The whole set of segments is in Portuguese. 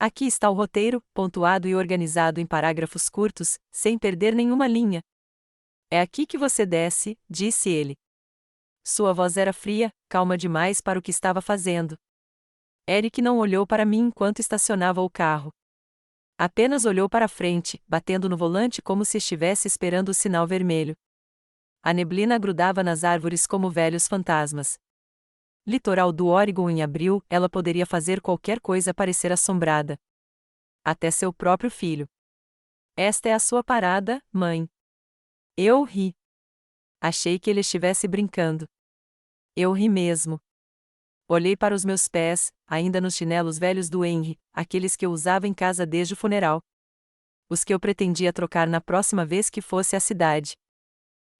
Aqui está o roteiro, pontuado e organizado em parágrafos curtos, sem perder nenhuma linha. É aqui que você desce, disse ele. Sua voz era fria, calma demais para o que estava fazendo. Eric não olhou para mim enquanto estacionava o carro. Apenas olhou para frente, batendo no volante como se estivesse esperando o sinal vermelho. A neblina grudava nas árvores como velhos fantasmas. Litoral do Oregon em abril, ela poderia fazer qualquer coisa parecer assombrada. Até seu próprio filho. Esta é a sua parada, mãe. Eu ri. Achei que ele estivesse brincando. Eu ri mesmo. Olhei para os meus pés, ainda nos chinelos velhos do Henry, aqueles que eu usava em casa desde o funeral. Os que eu pretendia trocar na próxima vez que fosse à cidade.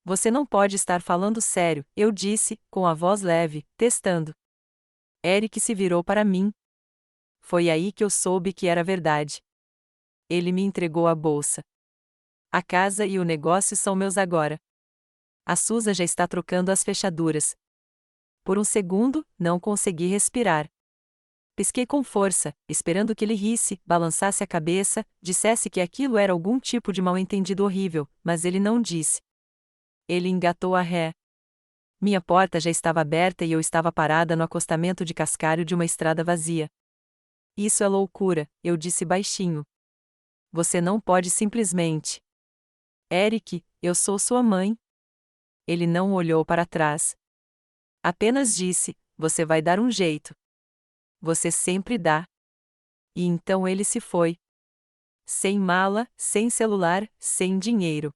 Você não pode estar falando sério, eu disse, com a voz leve, testando. Eric se virou para mim. Foi aí que eu soube que era verdade. Ele me entregou a bolsa. A casa e o negócio são meus agora. A Susan já está trocando as fechaduras. Por um segundo, não consegui respirar. Pisquei com força, esperando que ele risse, balançasse a cabeça, dissesse que aquilo era algum tipo de mal-entendido horrível, mas ele não disse. Ele engatou a ré. Minha porta já estava aberta e eu estava parada no acostamento de cascalho de uma estrada vazia. Isso é loucura, eu disse baixinho. Você não pode simplesmente. Eric, eu sou sua mãe. Ele não olhou para trás. Apenas disse, você vai dar um jeito. Você sempre dá. E então ele se foi. Sem mala, sem celular, sem dinheiro.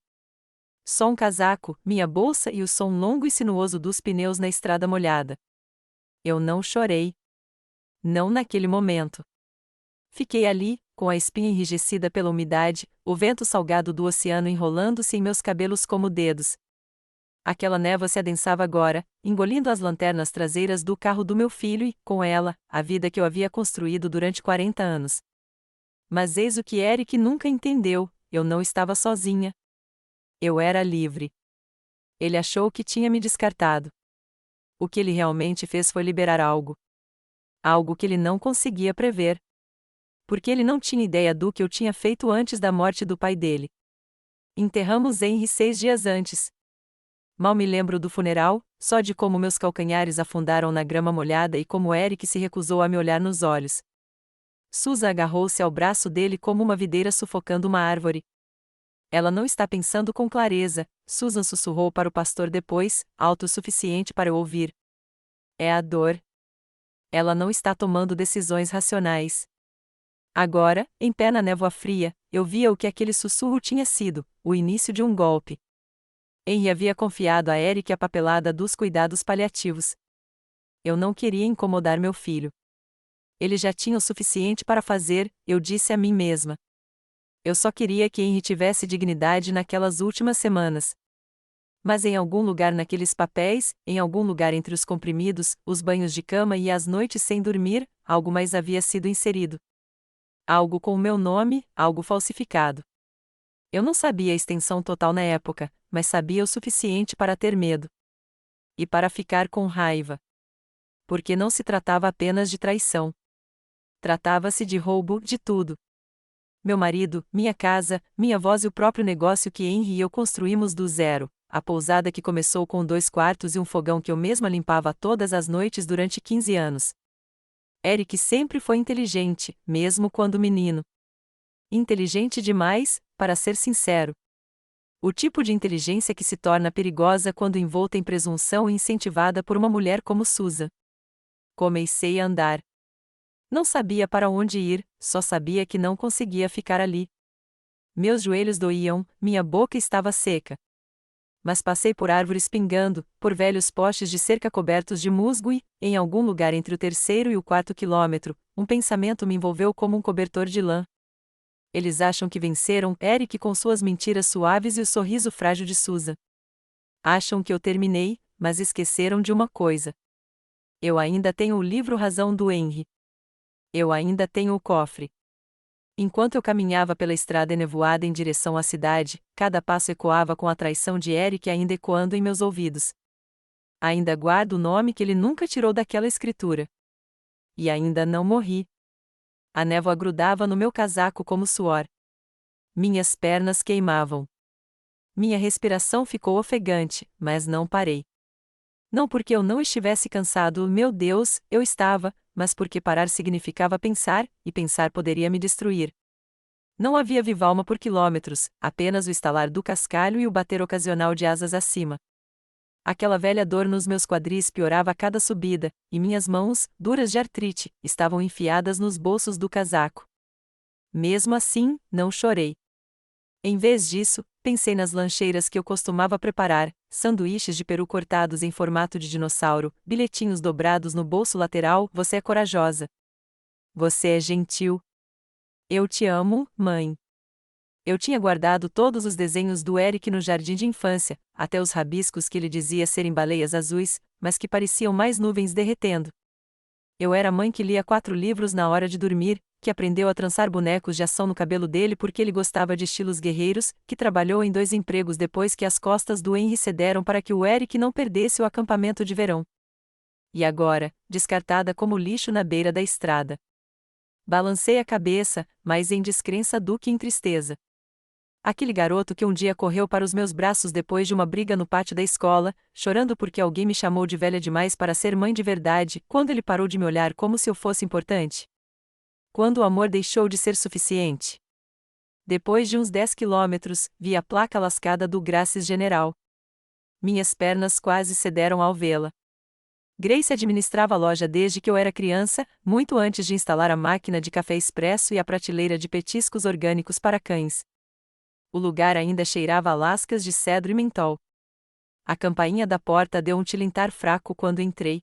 Só um casaco, minha bolsa e o som longo e sinuoso dos pneus na estrada molhada. Eu não chorei. Não naquele momento. Fiquei ali, com a espinha enrijecida pela umidade, o vento salgado do oceano enrolando-se em meus cabelos como dedos. Aquela névoa se adensava agora, engolindo as lanternas traseiras do carro do meu filho e, com ela, a vida que eu havia construído durante 40 anos. Mas eis o que Eric nunca entendeu, eu não estava sozinha. Eu era livre. Ele achou que tinha me descartado. O que ele realmente fez foi liberar algo. Algo que ele não conseguia prever. Porque ele não tinha ideia do que eu tinha feito antes da morte do pai dele. Enterramos Henry 6 dias antes. Mal me lembro do funeral, só de como meus calcanhares afundaram na grama molhada e como Eric se recusou a me olhar nos olhos. Susan agarrou-se ao braço dele como uma videira sufocando uma árvore. Ela não está pensando com clareza, Susan sussurrou para o pastor depois, alto o suficiente para eu ouvir. É a dor. Ela não está tomando decisões racionais. Agora, em pé na névoa fria, eu via o que aquele sussurro tinha sido, o início de um golpe. Henry havia confiado a Eric a papelada dos cuidados paliativos. Eu não queria incomodar meu filho. Ele já tinha o suficiente para fazer, eu disse a mim mesma. Eu só queria que Henry tivesse dignidade naquelas últimas semanas. Mas em algum lugar naqueles papéis, em algum lugar entre os comprimidos, os banhos de cama e as noites sem dormir, algo mais havia sido inserido. Algo com o meu nome, algo falsificado. Eu não sabia a extensão total na época, mas sabia o suficiente para ter medo. E para ficar com raiva. Porque não se tratava apenas de traição. Tratava-se de roubo de tudo. Meu marido, minha casa, minha voz e o próprio negócio que Henry e eu construímos do zero, a pousada que começou com 2 quartos e um fogão que eu mesma limpava todas as noites durante 15 anos. Eric sempre foi inteligente, mesmo quando menino. Inteligente demais, para ser sincero. O tipo de inteligência que se torna perigosa quando envolta em presunção e incentivada por uma mulher como Susan. Comecei a andar. Não sabia para onde ir, só sabia que não conseguia ficar ali. Meus joelhos doíam, minha boca estava seca. Mas passei por árvores pingando, por velhos postes de cerca cobertos de musgo e, em algum lugar entre o 3º e o 4º quilômetro, um pensamento me envolveu como um cobertor de lã. Eles acham que venceram Eric com suas mentiras suaves e o sorriso frágil de Susan. Acham que eu terminei, mas esqueceram de uma coisa. Eu ainda tenho o livro Razão do Henry. Eu ainda tenho o cofre. Enquanto eu caminhava pela estrada enevoada em direção à cidade, cada passo ecoava com a traição de Eric ainda ecoando em meus ouvidos. Ainda guardo o nome que ele nunca tirou daquela escritura. E ainda não morri. A névoa grudava no meu casaco como suor. Minhas pernas queimavam. Minha respiração ficou ofegante, mas não parei. Não porque eu não estivesse cansado, meu Deus, eu estava, mas porque parar significava pensar, e pensar poderia me destruir. Não havia vivalma por quilômetros, apenas o estalar do cascalho e o bater ocasional de asas acima. Aquela velha dor nos meus quadris piorava a cada subida, e minhas mãos, duras de artrite, estavam enfiadas nos bolsos do casaco. Mesmo assim, não chorei. Em vez disso, pensei nas lancheiras que eu costumava preparar, sanduíches de peru cortados em formato de dinossauro, bilhetinhos dobrados no bolso lateral. Você é corajosa. Você é gentil. Eu te amo, mãe. Eu tinha guardado todos os desenhos do Eric no jardim de infância, até os rabiscos que ele dizia serem baleias azuis, mas que pareciam mais nuvens derretendo. Eu era a mãe que lia 4 livros na hora de dormir, que aprendeu a trançar bonecos de ação no cabelo dele porque ele gostava de estilos guerreiros, que trabalhou em 2 empregos depois que as costas do Henry cederam para que o Eric não perdesse o acampamento de verão. E agora, descartada como lixo na beira da estrada. Balancei a cabeça, mais em descrença do que em tristeza. Aquele garoto que um dia correu para os meus braços depois de uma briga no pátio da escola, chorando porque alguém me chamou de velha demais para ser mãe de verdade, quando ele parou de me olhar como se eu fosse importante. Quando o amor deixou de ser suficiente. Depois de uns 10 quilômetros, vi a placa lascada do Graças General. Minhas pernas quase cederam ao vê-la. Grace administrava a loja desde que eu era criança, muito antes de instalar a máquina de café expresso e a prateleira de petiscos orgânicos para cães. O lugar ainda cheirava a lascas de cedro e mentol. A campainha da porta deu um tilintar fraco quando entrei.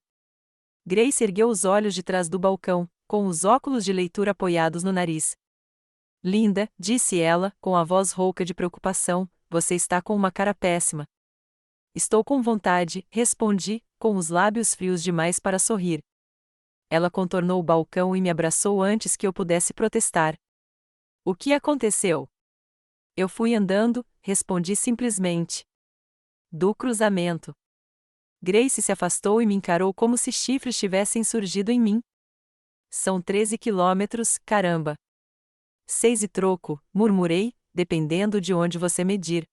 Grace ergueu os olhos de trás do balcão, com os óculos de leitura apoiados no nariz. Linda, disse ela, com a voz rouca de preocupação, você está com uma cara péssima. Estou com vontade, respondi, com os lábios frios demais para sorrir. Ela contornou o balcão e me abraçou antes que eu pudesse protestar. O que aconteceu? Eu fui andando, respondi simplesmente. Do cruzamento. Grace se afastou e me encarou como se chifres tivessem surgido em mim. São 13 quilômetros, caramba. 6 e troco, murmurei, dependendo de onde você medir.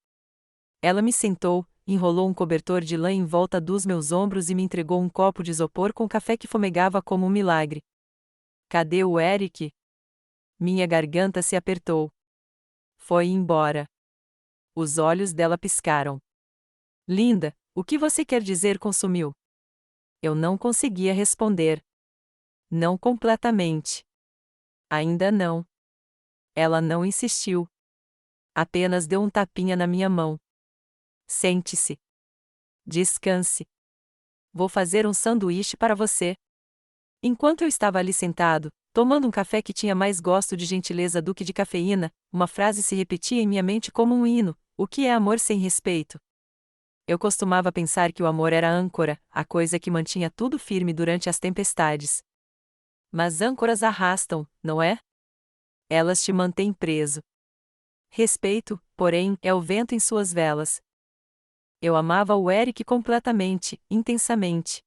Ela me sentou, enrolou um cobertor de lã em volta dos meus ombros e me entregou um copo de isopor com café que fumegava como um milagre. Cadê o Eric? Minha garganta se apertou. Foi embora. Os olhos dela piscaram. Linda, o que você quer dizer com sumiu? Eu não conseguia responder. Não completamente. Ainda não. Ela não insistiu. Apenas deu um tapinha na minha mão. Sente-se. Descanse. Vou fazer um sanduíche para você. Enquanto eu estava ali sentado, tomando um café que tinha mais gosto de gentileza do que de cafeína, uma frase se repetia em minha mente como um hino: o que é amor sem respeito? Eu costumava pensar que o amor era a âncora, a coisa que mantinha tudo firme durante as tempestades. Mas âncoras arrastam, não é? Elas te mantêm preso. Respeito, porém, é o vento em suas velas. Eu amava o Eric completamente, intensamente.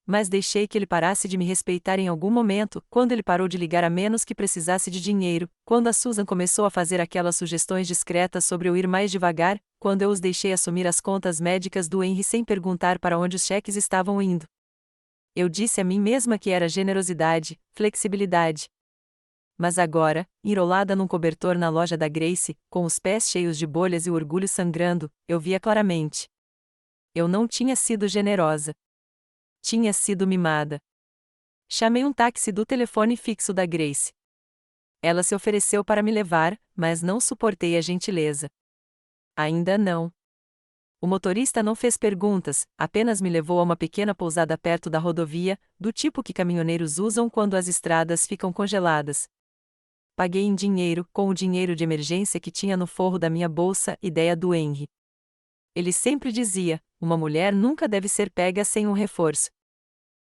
Mas deixei que ele parasse de me respeitar em algum momento, quando ele parou de ligar a menos que precisasse de dinheiro, quando a Susan começou a fazer aquelas sugestões discretas sobre eu ir mais devagar, quando eu os deixei assumir as contas médicas do Henry sem perguntar para onde os cheques estavam indo. Eu disse a mim mesma que era generosidade, flexibilidade. Mas agora, enrolada num cobertor na loja da Grace, com os pés cheios de bolhas e o orgulho sangrando, eu via claramente. Eu não tinha sido generosa. Tinha sido mimada. Chamei um táxi do telefone fixo da Grace. Ela se ofereceu para me levar, mas não suportei a gentileza. Ainda não. O motorista não fez perguntas, apenas me levou a uma pequena pousada perto da rodovia, do tipo que caminhoneiros usam quando as estradas ficam congeladas. Paguei em dinheiro, com o dinheiro de emergência que tinha no forro da minha bolsa, ideia do Henry. Ele sempre dizia, uma mulher nunca deve ser pega sem um reforço.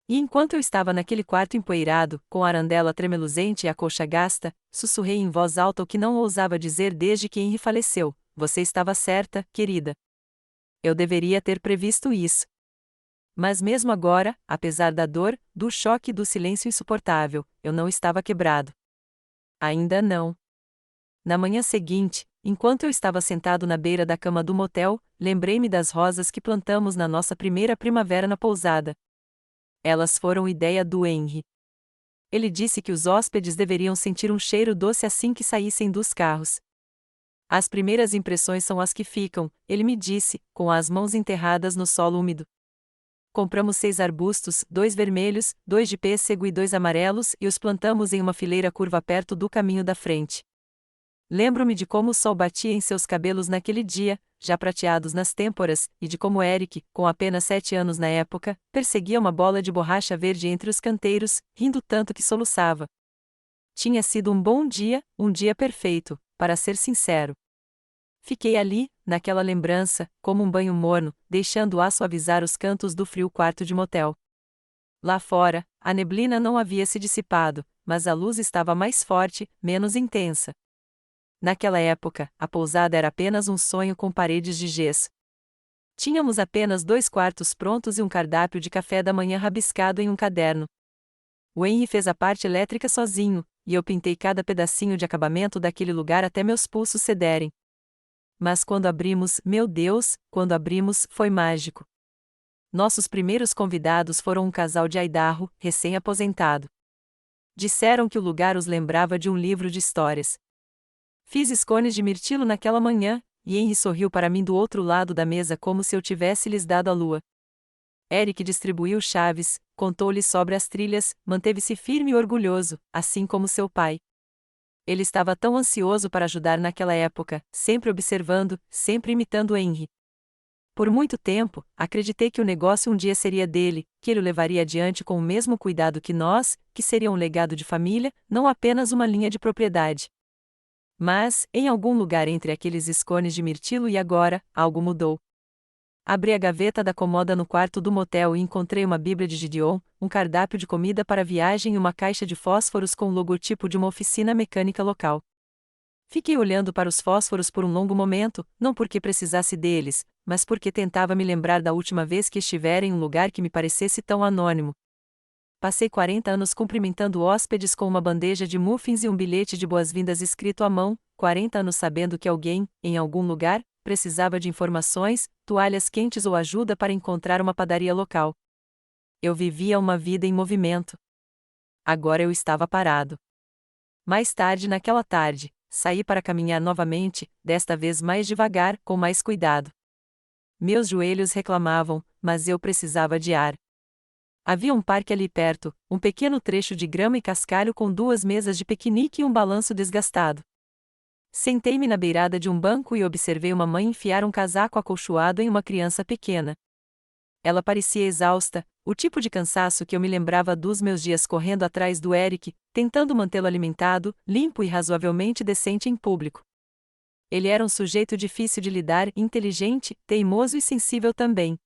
E enquanto eu estava naquele quarto empoeirado, com a arandela tremeluzente e a colcha gasta, sussurrei em voz alta o que não ousava dizer desde que Henry faleceu: você estava certa, querida. Eu deveria ter previsto isso. Mas mesmo agora, apesar da dor, do choque e do silêncio insuportável, eu não estava quebrado. Ainda não. Na manhã seguinte, enquanto eu estava sentado na beira da cama do motel, lembrei-me das rosas que plantamos na nossa primeira primavera na pousada. Elas foram ideia do Henry. Ele disse que os hóspedes deveriam sentir um cheiro doce assim que saíssem dos carros. As primeiras impressões são as que ficam, ele me disse, com as mãos enterradas no solo úmido. Compramos 6 arbustos, 2 vermelhos, 2 de pêssego e 2 amarelos, e os plantamos em uma fileira curva perto do caminho da frente. Lembro-me de como o sol batia em seus cabelos naquele dia, já prateados nas têmporas, e de como Eric, com apenas 7 anos na época, perseguia uma bola de borracha verde entre os canteiros, rindo tanto que soluçava. Tinha sido um dia perfeito, para ser sincero. Fiquei ali, naquela lembrança, como um banho morno, deixando o ar suavizar os cantos do frio quarto de motel. Lá fora, a neblina não havia se dissipado, mas a luz estava mais forte, menos intensa. Naquela época, a pousada era apenas um sonho com paredes de gesso. Tínhamos apenas 2 quartos prontos e um cardápio de café da manhã rabiscado em um caderno. O Henry fez a parte elétrica sozinho, e eu pintei cada pedacinho de acabamento daquele lugar até meus pulsos cederem. Mas quando abrimos, meu Deus, quando abrimos, foi mágico. Nossos primeiros convidados foram um casal de Idaho, recém-aposentado. Disseram que o lugar os lembrava de um livro de histórias. Fiz scones de mirtilo naquela manhã, e Henry sorriu para mim do outro lado da mesa como se eu tivesse lhes dado a lua. Eric distribuiu chaves, contou-lhes sobre as trilhas, manteve-se firme e orgulhoso, assim como seu pai. Ele estava tão ansioso para ajudar naquela época, sempre observando, sempre imitando Henry. Por muito tempo, acreditei que o negócio um dia seria dele, que ele o levaria adiante com o mesmo cuidado que nós, que seria um legado de família, não apenas uma linha de propriedade. Mas, em algum lugar entre aqueles scones de mirtilo e agora, algo mudou. Abri a gaveta da comoda no quarto do motel e encontrei uma Bíblia de Gideon, um cardápio de comida para viagem e uma caixa de fósforos com o logotipo de uma oficina mecânica local. Fiquei olhando para os fósforos por um longo momento, não porque precisasse deles, mas porque tentava me lembrar da última vez que estivera em um lugar que me parecesse tão anônimo. Passei 40 anos cumprimentando hóspedes com uma bandeja de muffins e um bilhete de boas-vindas escrito à mão, 40 anos sabendo que alguém, em algum lugar, precisava de informações, toalhas quentes ou ajuda para encontrar uma padaria local. Eu vivia uma vida em movimento. Agora eu estava parado. Mais tarde naquela tarde, saí para caminhar novamente, desta vez mais devagar, com mais cuidado. Meus joelhos reclamavam, mas eu precisava de ar. Havia um parque ali perto, um pequeno trecho de grama e cascalho com 2 mesas de piquenique e um balanço desgastado. Sentei-me na beirada de um banco e observei uma mãe enfiar um casaco acolchoado em uma criança pequena. Ela parecia exausta, o tipo de cansaço que eu me lembrava dos meus dias correndo atrás do Eric, tentando mantê-lo alimentado, limpo e razoavelmente decente em público. Ele era um sujeito difícil de lidar, inteligente, teimoso e sensível também.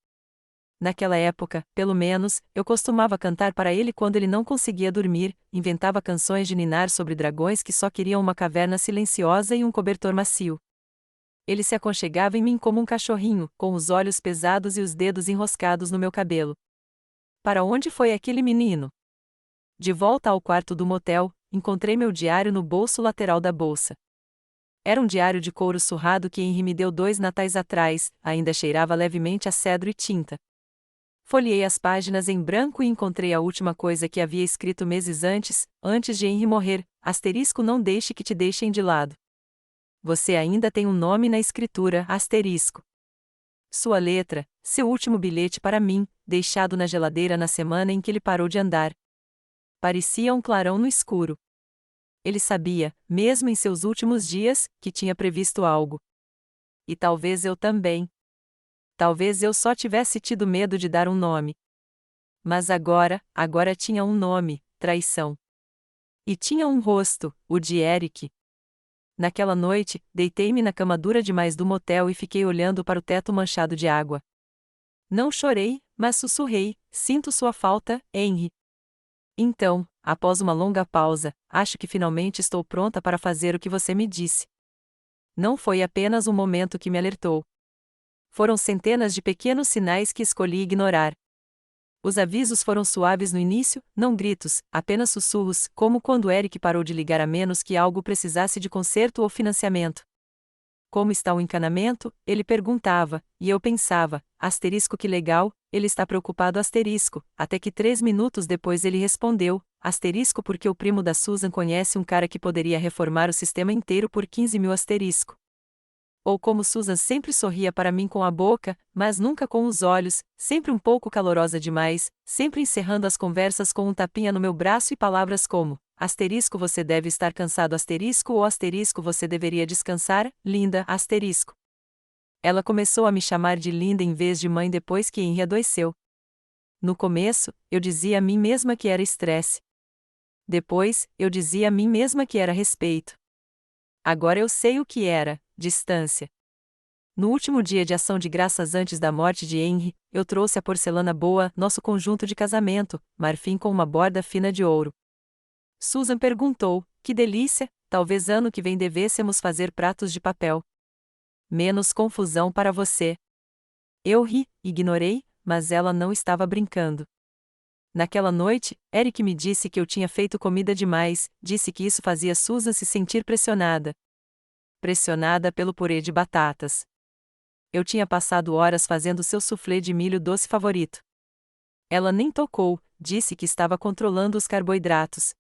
Naquela época, pelo menos, eu costumava cantar para ele quando ele não conseguia dormir, inventava canções de ninar sobre dragões que só queriam uma caverna silenciosa e um cobertor macio. Ele se aconchegava em mim como um cachorrinho, com os olhos pesados e os dedos enroscados no meu cabelo. Para onde foi aquele menino? De volta ao quarto do motel, encontrei meu diário no bolso lateral da bolsa. Era um diário de couro surrado que Henry me deu 2 natais atrás, ainda cheirava levemente a cedro e tinta. Folheei as páginas em branco e encontrei a última coisa que havia escrito meses antes de Henry morrer, asterisco não deixe que te deixem de lado. Você ainda tem um nome na escritura, asterisco. Sua letra, seu último bilhete para mim, deixado na geladeira na semana em que ele parou de andar. Parecia um clarão no escuro. Ele sabia, mesmo em seus últimos dias, que tinha previsto algo. E talvez eu também. Talvez eu só tivesse tido medo de dar um nome. Mas agora tinha um nome, traição. E tinha um rosto, o de Eric. Naquela noite, deitei-me na cama dura demais do motel e fiquei olhando para o teto manchado de água. Não chorei, mas sussurrei, sinto sua falta, Henry. Então, após uma longa pausa, acho que finalmente estou pronta para fazer o que você me disse. Não foi apenas um momento que me alertou. Foram centenas de pequenos sinais que escolhi ignorar. Os avisos foram suaves no início, não gritos, apenas sussurros, como quando Eric parou de ligar a menos que algo precisasse de conserto ou financiamento. Como está o encanamento? Ele perguntava, e eu pensava, asterisco que legal, ele está preocupado asterisco, até que 3 minutos depois ele respondeu, asterisco porque o primo da Susan conhece um cara que poderia reformar o sistema inteiro por 15 mil asterisco. Ou como Susan sempre sorria para mim com a boca, mas nunca com os olhos, sempre um pouco calorosa demais, sempre encerrando as conversas com um tapinha no meu braço e palavras como, asterisco você deve estar cansado asterisco ou asterisco você deveria descansar, linda, asterisco. Ela começou a me chamar de linda em vez de mãe depois que Henry adoeceu. No começo, eu dizia a mim mesma que era estresse. Depois, eu dizia a mim mesma que era respeito. Agora eu sei o que era, distância. No último dia de ação de graças antes da morte de Henry, eu trouxe a porcelana boa, nosso conjunto de casamento, marfim com uma borda fina de ouro. Susan perguntou, que delícia, talvez ano que vem devêssemos fazer pratos de papel. Menos confusão para você. Eu ri, ignorei, mas ela não estava brincando. Naquela noite, Eric me disse que eu tinha feito comida demais, disse que isso fazia Susan se sentir pressionada. Pressionada pelo purê de batatas. Eu tinha passado horas fazendo seu soufflé de milho doce favorito. Ela nem tocou, disse que estava controlando os carboidratos.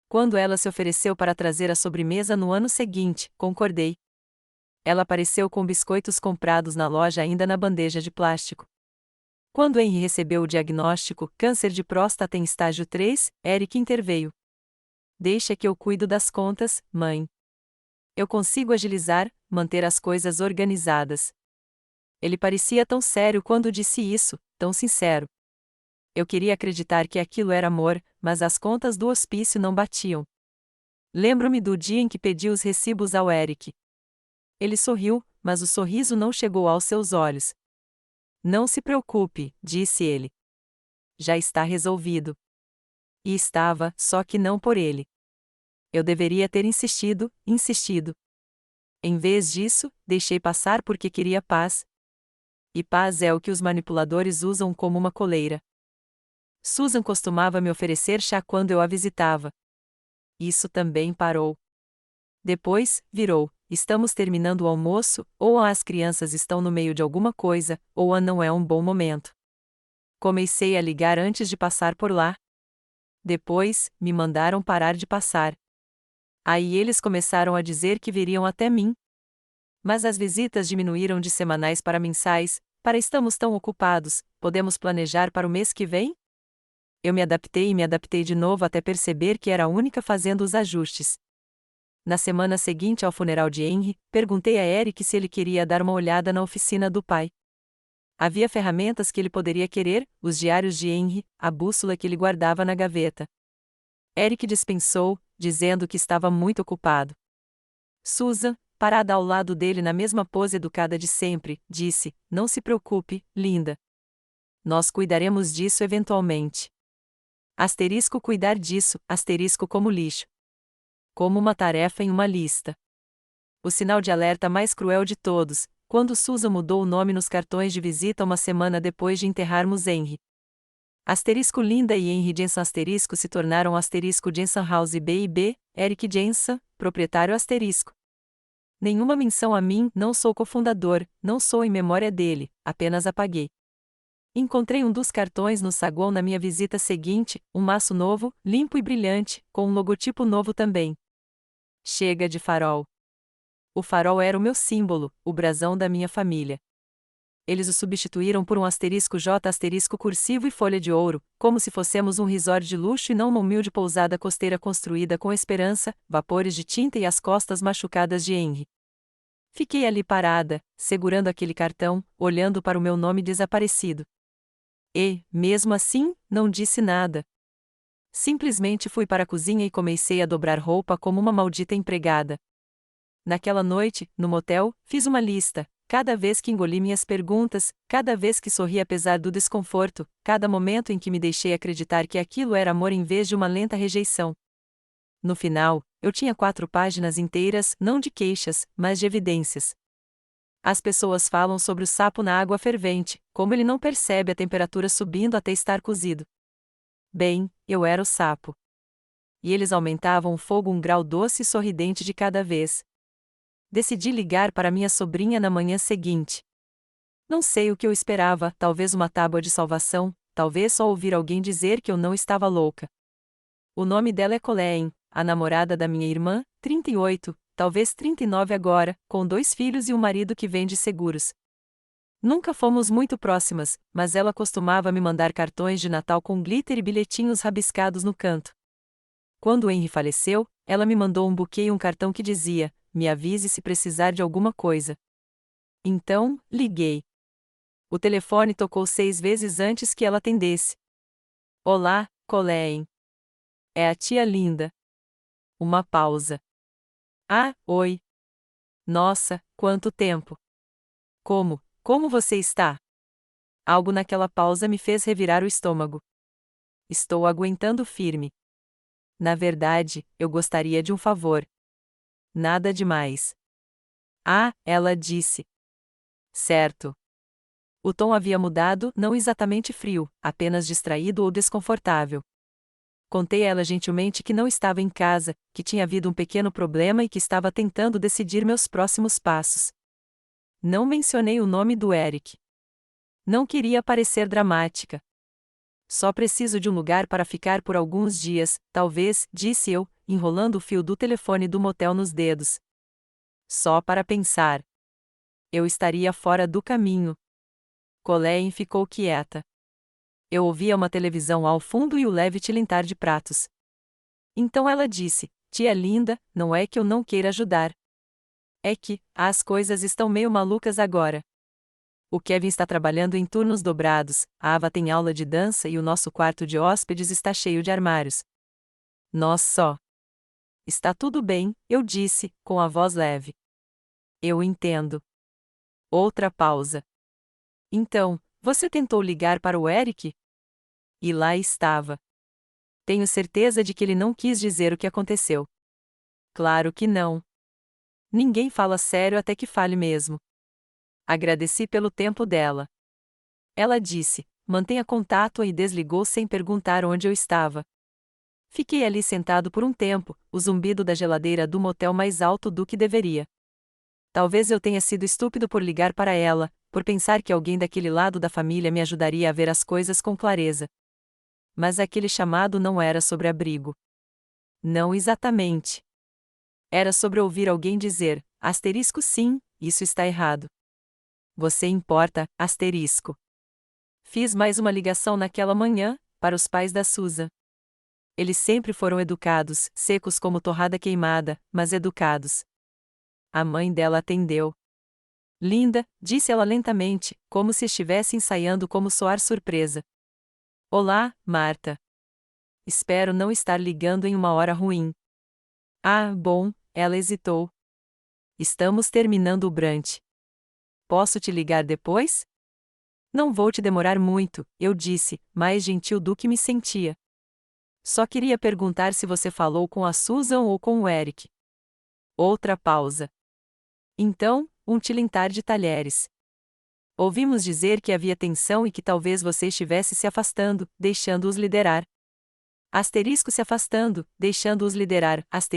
Quando ela se ofereceu para trazer a sobremesa no ano seguinte, concordei. Ela apareceu com biscoitos comprados na loja ainda na bandeja de plástico. Quando Henry recebeu o diagnóstico, câncer de próstata em estágio 3, Eric interveio. Deixa que eu cuido das contas, mãe. Eu consigo agilizar, manter as coisas organizadas. Ele parecia tão sério quando disse isso, tão sincero. Eu queria acreditar que aquilo era amor, mas as contas do hospício não batiam. Lembro-me do dia em que pedi os recibos ao Eric. Ele sorriu, mas o sorriso não chegou aos seus olhos. Não se preocupe, disse ele. Já está resolvido. E estava, só que não por ele. Eu deveria ter insistido, insistido. Em vez disso, deixei passar porque queria paz. E paz é o que os manipuladores usam como uma coleira. Susan costumava me oferecer chá quando eu a visitava. Isso também parou. Depois, virou, estamos terminando o almoço, ou as crianças estão no meio de alguma coisa, ou não é um bom momento. Comecei a ligar antes de passar por lá. Depois, me mandaram parar de passar. Aí eles começaram a dizer que viriam até mim. Mas as visitas diminuíram de semanais para mensais, para estamos tão ocupados, podemos planejar para o mês que vem? Eu me adaptei e me adaptei de novo até perceber que era a única fazendo os ajustes. Na semana seguinte ao funeral de Henry, perguntei a Eric se ele queria dar uma olhada na oficina do pai. Havia ferramentas que ele poderia querer, os diários de Henry, a bússola que ele guardava na gaveta. Eric dispensou, dizendo que estava muito ocupado. Susan, parada ao lado dele na mesma pose educada de sempre, disse, não se preocupe, linda. Nós cuidaremos disso eventualmente. Asterisco cuidar disso, asterisco como lixo. Como uma tarefa em uma lista. O sinal de alerta mais cruel de todos, quando Susan mudou o nome nos cartões de visita uma semana depois de enterrarmos Henry. Asterisco Linda e Henry Jensen asterisco se tornaram asterisco Jensen House B&B, Eric Jensen, proprietário asterisco. Nenhuma menção a mim, não sou cofundador, não sou em memória dele, apenas apaguei. Encontrei um dos cartões no saguão na minha visita seguinte, um maço novo, limpo e brilhante, com um logotipo novo também. Chega de farol. O farol era o meu símbolo, o brasão da minha família. Eles o substituíram por um asterisco J asterisco cursivo e folha de ouro, como se fossemos um resort de luxo e não uma humilde pousada costeira construída com esperança, vapores de tinta e as costas machucadas de Henry. Fiquei ali parada, segurando aquele cartão, olhando para o meu nome desaparecido. E, mesmo assim, não disse nada. Simplesmente fui para a cozinha e comecei a dobrar roupa como uma maldita empregada. Naquela noite, no motel, fiz uma lista. Cada vez que engoli minhas perguntas, cada vez que sorri apesar do desconforto, cada momento em que me deixei acreditar que aquilo era amor em vez de uma lenta rejeição. No final, eu tinha 4 páginas inteiras, não de queixas, mas de evidências. As pessoas falam sobre o sapo na água fervente, como ele não percebe a temperatura subindo até estar cozido. Bem, eu era o sapo. E eles aumentavam o fogo um grau doce e sorridente de cada vez. Decidi ligar para minha sobrinha na manhã seguinte. Não sei o que eu esperava, talvez uma tábua de salvação, talvez só ouvir alguém dizer que eu não estava louca. O nome dela é Colleen, a namorada da minha irmã, 38, talvez 39 agora, com 2 filhos e um marido que vende seguros. Nunca fomos muito próximas, mas ela costumava me mandar cartões de Natal com glitter e bilhetinhos rabiscados no canto. Quando Henry faleceu, ela me mandou um buquê e um cartão que dizia: "Me avise se precisar de alguma coisa." Então, liguei. O telefone tocou 6 vezes antes que ela atendesse. "Olá, Colleen. É a tia Linda." Uma pausa. "Ah, oi. Nossa, quanto tempo. Como você está?" Algo naquela pausa me fez revirar o estômago. "Estou aguentando firme. Na verdade, eu gostaria de um favor." "Nada demais." "Ah," ela disse. "Certo." O tom havia mudado, não exatamente frio, apenas distraído ou desconfortável. Contei a ela gentilmente que não estava em casa, que tinha havido um pequeno problema e que estava tentando decidir meus próximos passos. Não mencionei o nome do Eric. Não queria parecer dramática. "Só preciso de um lugar para ficar por alguns dias, talvez", disse eu, enrolando o fio do telefone do motel nos dedos. Só para pensar. Eu estaria fora do caminho. Colleen ficou quieta. Eu ouvia uma televisão ao fundo e o leve tilintar de pratos. Então ela disse: "Tia Linda, não é que eu não queira ajudar. É que, as coisas estão meio malucas agora. O Kevin está trabalhando em turnos dobrados, a Ava tem aula de dança e o nosso quarto de hóspedes está cheio de armários. Nós só." "Está tudo bem," eu disse, com a voz leve. "Eu entendo." Outra pausa. "Então, você tentou ligar para o Eric?" E lá estava. Tenho certeza de que ele não quis dizer o que aconteceu. Claro que não. Ninguém fala sério até que fale mesmo. Agradeci pelo tempo dela. Ela disse: "Mantenha contato", e desligou sem perguntar onde eu estava. Fiquei ali sentado por um tempo, o zumbido da geladeira do motel mais alto do que deveria. Talvez eu tenha sido estúpido por ligar para ela, por pensar que alguém daquele lado da família me ajudaria a ver as coisas com clareza. Mas aquele chamado não era sobre abrigo. Não exatamente. Era sobre ouvir alguém dizer: *sim, isso está errado. Você importa, *. Fiz mais uma ligação naquela manhã, para os pais da Susan. Eles sempre foram educados, secos como torrada queimada, mas educados. A mãe dela atendeu. "Linda", disse ela lentamente, como se estivesse ensaiando como soar surpresa. "Olá, Marta. Espero não estar ligando em uma hora ruim." "Ah, bom", ela hesitou. "Estamos terminando o brunch. Posso te ligar depois?" "Não vou te demorar muito", eu disse, mais gentil do que me sentia. "Só queria perguntar se você falou com a Susan ou com o Eric." Outra pausa. Então, um tilintar de talheres. "Ouvimos dizer que havia tensão e que talvez você estivesse se afastando, deixando-os liderar." Se afastando, deixando-os liderar, as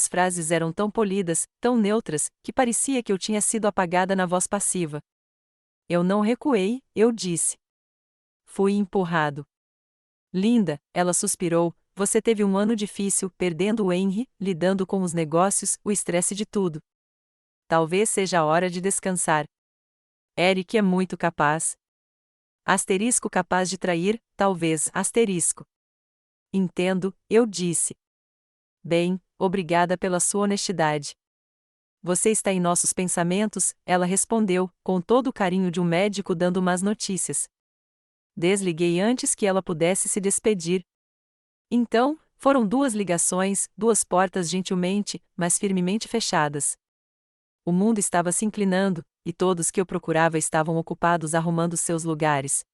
frases eram tão polidas, tão neutras, que parecia que eu tinha sido apagada na voz passiva. Eu não recuei, eu disse. Fui empurrado. "Linda", ela suspirou, "você teve um ano difícil, perdendo o Henry, lidando com os negócios, o estresse de tudo. Talvez seja a hora de descansar. Eric é muito capaz. Capaz de trair, talvez, Entendo", eu disse. "Bem, obrigada pela sua honestidade." "Você está em nossos pensamentos", ela respondeu, com todo o carinho de um médico dando más notícias. Desliguei antes que ela pudesse se despedir. Então, foram 2 ligações, 2 portas gentilmente, mas firmemente fechadas. O mundo estava se inclinando, e todos que eu procurava estavam ocupados arrumando seus lugares.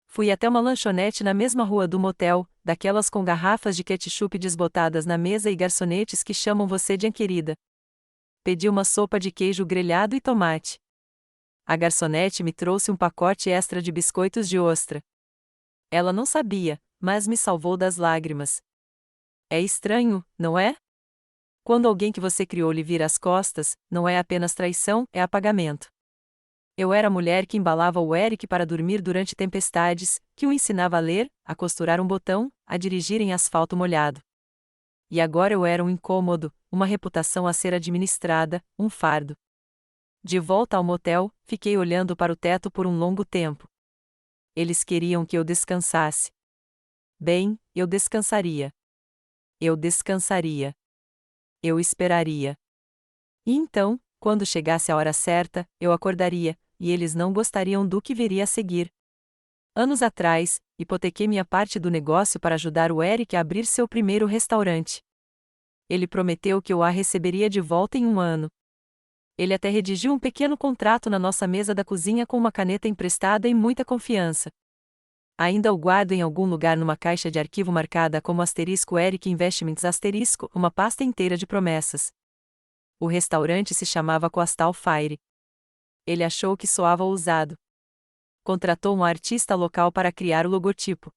Fui até uma lanchonete na mesma rua do motel, daquelas com garrafas de ketchup desbotadas na mesa e garçonetes que chamam você de querida. Pedi uma sopa de queijo grelhado e tomate. A garçonete me trouxe um pacote extra de biscoitos de ostra. Ela não sabia, mas me salvou das lágrimas. É estranho, não é? Quando alguém que você criou lhe vira as costas, não é apenas traição, é apagamento. Eu era a mulher que embalava o Eric para dormir durante tempestades, que o ensinava a ler, a costurar um botão, a dirigir em asfalto molhado. E agora eu era um incômodo, uma reputação a ser administrada, um fardo. De volta ao motel, fiquei olhando para o teto por um longo tempo. Eles queriam que eu descansasse. Bem, eu descansaria. Eu descansaria. Eu esperaria. E então, quando chegasse a hora certa, eu acordaria, e eles não gostariam do que viria a seguir. Anos atrás, hipotequei minha parte do negócio para ajudar o Eric a abrir seu primeiro restaurante. Ele prometeu que eu a receberia de volta em um ano. Ele até redigiu um pequeno contrato na nossa mesa da cozinha com uma caneta emprestada e muita confiança. Ainda o guardo em algum lugar numa caixa de arquivo marcada como *Eric Investments *, uma pasta inteira de promessas. O restaurante se chamava Coastal Fire. Ele achou que soava ousado. Contratou um artista local para criar o logotipo.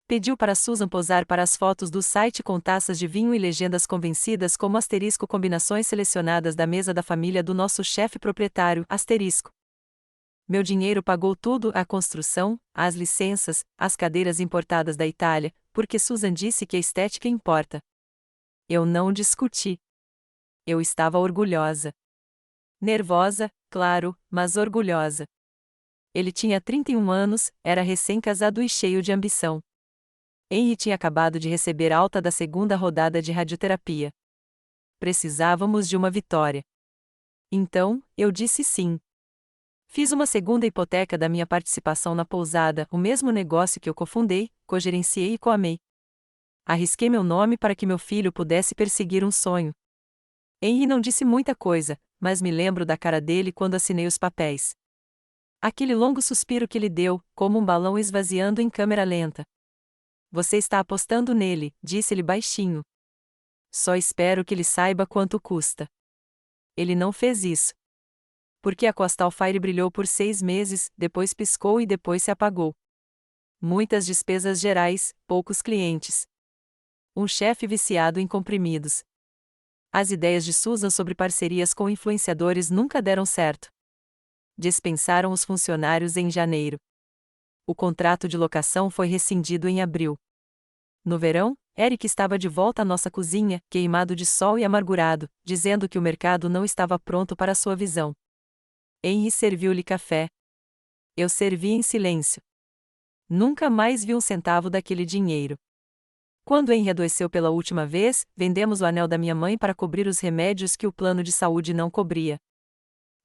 Pediu para Susan posar para as fotos do site com taças de vinho e legendas convencidas como * combinações selecionadas da mesa da família do nosso chefe proprietário *. Meu dinheiro pagou tudo, a construção, as licenças, as cadeiras importadas da Itália, porque Susan disse que a estética importa. Eu não discuti. Eu estava orgulhosa. Nervosa, claro, mas orgulhosa. Ele tinha 31 anos, era recém-casado e cheio de ambição. Henry tinha acabado de receber alta da segunda rodada de radioterapia. Precisávamos de uma vitória. Então, eu disse sim. Fiz uma segunda hipoteca da minha participação na pousada, o mesmo negócio que eu cofundei, cogerenciei e coamei. Arrisquei meu nome para que meu filho pudesse perseguir um sonho. Henry não disse muita coisa, mas me lembro da cara dele quando assinei os papéis. Aquele longo suspiro que ele deu, como um balão esvaziando em câmera lenta. Você está apostando nele, disse-lhe baixinho. Só espero que ele saiba quanto custa. Ele não fez isso. Porque a Coastal Fire brilhou por 6 meses, depois piscou e depois se apagou. Muitas despesas gerais, poucos clientes. Um chefe viciado em comprimidos. As ideias de Susan sobre parcerias com influenciadores nunca deram certo. Dispensaram os funcionários em janeiro. O contrato de locação foi rescindido em abril. No verão, Eric estava de volta à nossa cozinha, queimado de sol e amargurado, dizendo que o mercado não estava pronto para sua visão. Henry serviu-lhe café. Eu servi em silêncio. Nunca mais vi um centavo daquele dinheiro. Quando Henry adoeceu pela última vez, vendemos o anel da minha mãe para cobrir os remédios que o plano de saúde não cobria.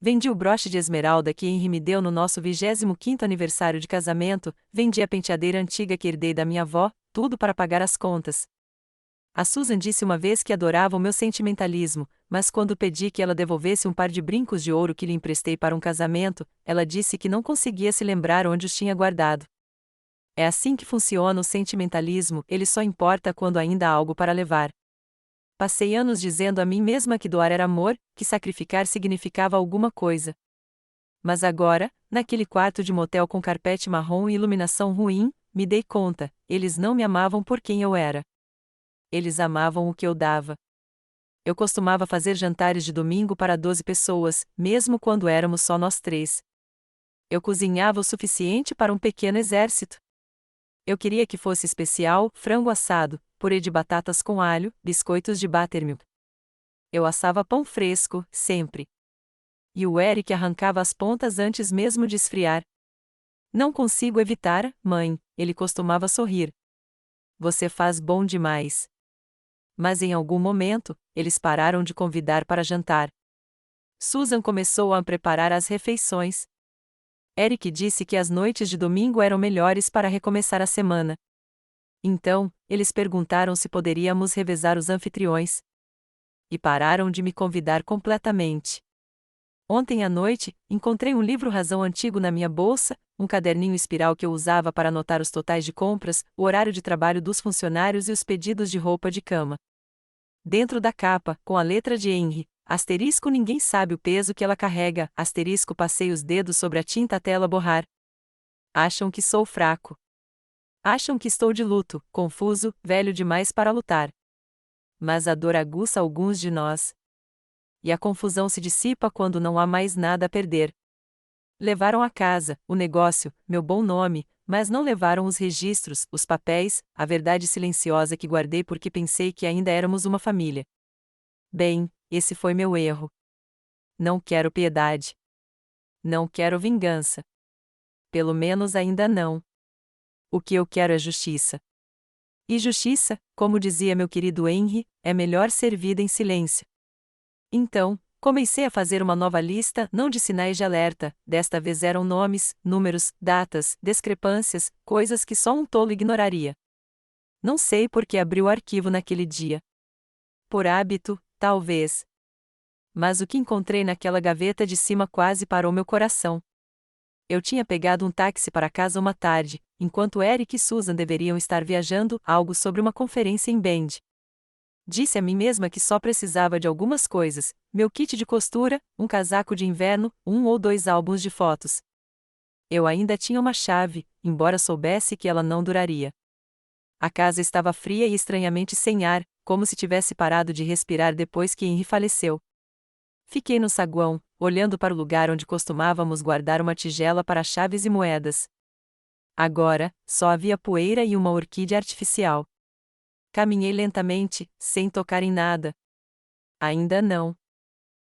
Vendi o broche de esmeralda que Henry me deu no nosso 25º aniversário de casamento, vendi a penteadeira antiga que herdei da minha avó, tudo para pagar as contas. A Susan disse uma vez que adorava o meu sentimentalismo, mas quando pedi que ela devolvesse um par de brincos de ouro que lhe emprestei para um casamento, ela disse que não conseguia se lembrar onde os tinha guardado. É assim que funciona o sentimentalismo, ele só importa quando ainda há algo para levar. Passei anos dizendo a mim mesma que doar era amor, que sacrificar significava alguma coisa. Mas agora, naquele quarto de motel com carpete marrom e iluminação ruim, me dei conta, eles não me amavam por quem eu era. Eles amavam o que eu dava. Eu costumava fazer jantares de domingo para 12 pessoas, mesmo quando éramos só nós 3. Eu cozinhava o suficiente para um pequeno exército. Eu queria que fosse especial, frango assado, purê de batatas com alho, biscoitos de buttermilk. Eu assava pão fresco, sempre. E o Eric arrancava as pontas antes mesmo de esfriar. Não consigo evitar, mãe, ele costumava sorrir. Você faz bom demais. Mas em algum momento, eles pararam de convidar para jantar. Susan começou a preparar as refeições. Eric disse que as noites de domingo eram melhores para recomeçar a semana. Então, eles perguntaram se poderíamos revezar os anfitriões. E pararam de me convidar completamente. Ontem à noite, encontrei um livro-razão antigo na minha bolsa, um caderninho espiral que eu usava para anotar os totais de compras, o horário de trabalho dos funcionários e os pedidos de roupa de cama. Dentro da capa, com a letra de Henry, asterisco ninguém sabe o peso que ela carrega, asterisco passei os dedos sobre a tinta até ela borrar. Acham que sou fraco. Acham que estou de luto, confuso, velho demais para lutar. Mas a dor aguça alguns de nós. E a confusão se dissipa quando não há mais nada a perder. Levaram a casa, o negócio, meu bom nome, mas não levaram os registros, os papéis, a verdade silenciosa que guardei porque pensei que ainda éramos uma família. Bem, esse foi meu erro. Não quero piedade. Não quero vingança. Pelo menos ainda não. O que eu quero é justiça. E justiça, como dizia meu querido Henry, é melhor servida em silêncio. Então, comecei a fazer uma nova lista, não de sinais de alerta, desta vez eram nomes, números, datas, discrepâncias, coisas que só um tolo ignoraria. Não sei por que abri o arquivo naquele dia. Por hábito, talvez. Mas o que encontrei naquela gaveta de cima quase parou meu coração. Eu tinha pegado um táxi para casa uma tarde, enquanto Eric e Susan deveriam estar viajando, algo sobre uma conferência em Bend. Disse a mim mesma que só precisava de algumas coisas, meu kit de costura, um casaco de inverno, 1 ou 2 álbuns de fotos. Eu ainda tinha uma chave, embora soubesse que ela não duraria. A casa estava fria e estranhamente sem ar, como se tivesse parado de respirar depois que Henry faleceu. Fiquei no saguão, olhando para o lugar onde costumávamos guardar uma tigela para chaves e moedas. Agora, só havia poeira e uma orquídea artificial. Caminhei lentamente, sem tocar em nada. Ainda não.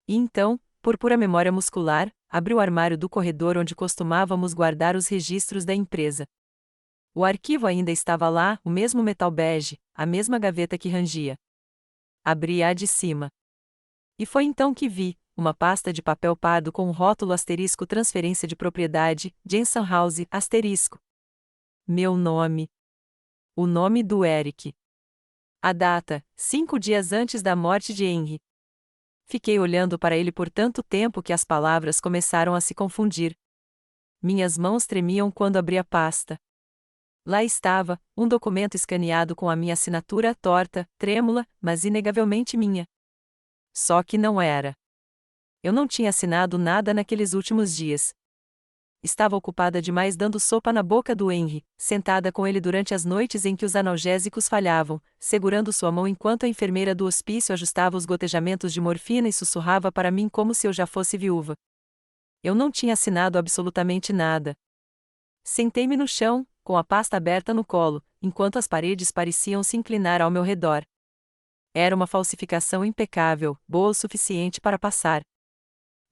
E então, por pura memória muscular, abri o armário do corredor onde costumávamos guardar os registros da empresa. O arquivo ainda estava lá, o mesmo metal bege, a mesma gaveta que rangia. Abri a de cima. E foi então que vi uma pasta de papel pardo com um rótulo asterisco transferência de propriedade, Jensen House, asterisco. Meu nome. O nome do Eric. A data, 5 dias antes da morte de Henry. Fiquei olhando para ele por tanto tempo que as palavras começaram a se confundir. Minhas mãos tremiam quando abri a pasta. Lá estava, um documento escaneado com a minha assinatura torta, trêmula, mas inegavelmente minha. Só que não era. Eu não tinha assinado nada naqueles últimos dias. Estava ocupada demais dando sopa na boca do Henry, sentada com ele durante as noites em que os analgésicos falhavam, segurando sua mão enquanto a enfermeira do hospício ajustava os gotejamentos de morfina e sussurrava para mim como se eu já fosse viúva. Eu não tinha assinado absolutamente nada. Sentei-me no chão, com a pasta aberta no colo, enquanto as paredes pareciam se inclinar ao meu redor. Era uma falsificação impecável, boa o suficiente para passar.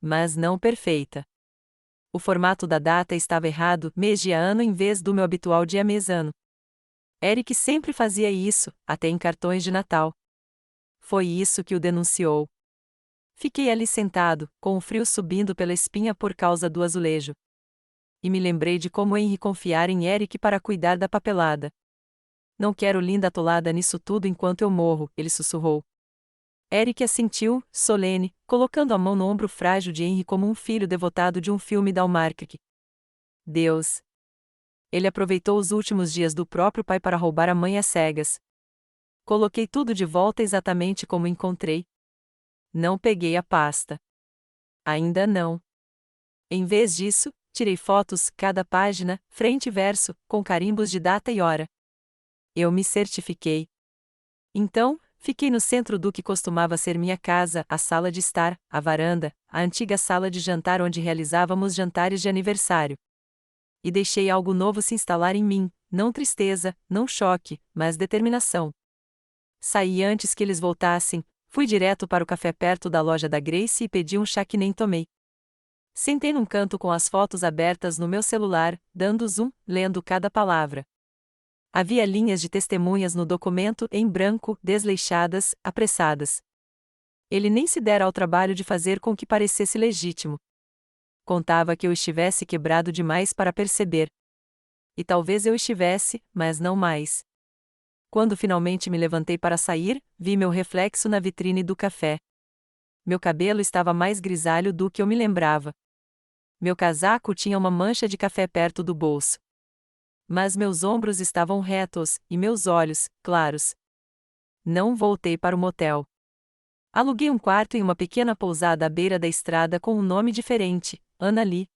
Mas não perfeita. O formato da data estava errado, mês de ano em vez do meu habitual dia-mês-ano. Eric sempre fazia isso, até em cartões de Natal. Foi isso que o denunciou. Fiquei ali sentado, com o frio subindo pela espinha por causa do azulejo. E me lembrei de como Henry confiara em Eric para cuidar da papelada. Não quero linda atolada nisso tudo enquanto eu morro, ele sussurrou. Eric assentiu, solene, colocando a mão no ombro frágil de Henry como um filho devotado de um filme da Hallmark. Deus! Ele aproveitou os últimos dias do próprio pai para roubar a mãe às cegas. Coloquei tudo de volta exatamente como encontrei. Não peguei a pasta. Ainda não. Em vez disso, tirei fotos, cada página, frente e verso, com carimbos de data e hora. Eu me certifiquei. Então, fiquei no centro do que costumava ser minha casa, a sala de estar, a varanda, a antiga sala de jantar onde realizávamos jantares de aniversário. E deixei algo novo se instalar em mim, não tristeza, não choque, mas determinação. Saí antes que eles voltassem, fui direto para o café perto da loja da Grace e pedi um chá que nem tomei. Sentei num canto com as fotos abertas no meu celular, dando zoom, lendo cada palavra. Havia linhas de testemunhas no documento em branco, desleixadas, apressadas. Ele nem se dera ao trabalho de fazer com que parecesse legítimo. Contava que eu estivesse quebrado demais para perceber. E talvez eu estivesse, mas não mais. Quando finalmente me levantei para sair, vi meu reflexo na vitrine do café. Meu cabelo estava mais grisalho do que eu me lembrava. Meu casaco tinha uma mancha de café perto do bolso. Mas meus ombros estavam retos, e meus olhos, claros. Não voltei para o motel. Aluguei um quarto em uma pequena pousada à beira da estrada com um nome diferente, Ana Lee.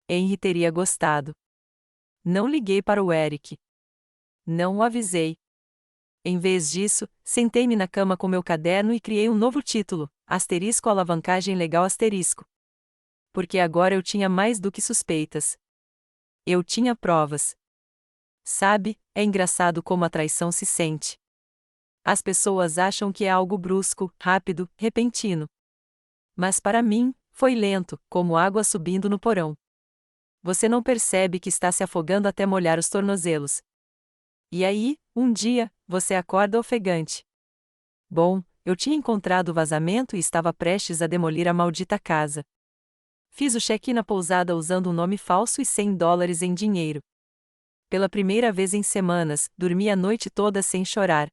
Henry teria gostado. Não liguei para o Eric. Não o avisei. Em vez disso, sentei-me na cama com meu caderno e criei um novo título, *alavancagem legal*. Porque agora eu tinha mais do que suspeitas. Eu tinha provas. Sabe, é engraçado como a traição se sente. As pessoas acham que é algo brusco, rápido, repentino. Mas para mim, foi lento, como água subindo no porão. Você não percebe que está se afogando até molhar os tornozelos. E aí, um dia, você acorda ofegante. Bom, eu tinha encontrado o vazamento e estava prestes a demolir a maldita casa. Fiz o check-in na pousada usando um nome falso e $100 em dinheiro. Pela primeira vez em semanas, dormi a noite toda sem chorar.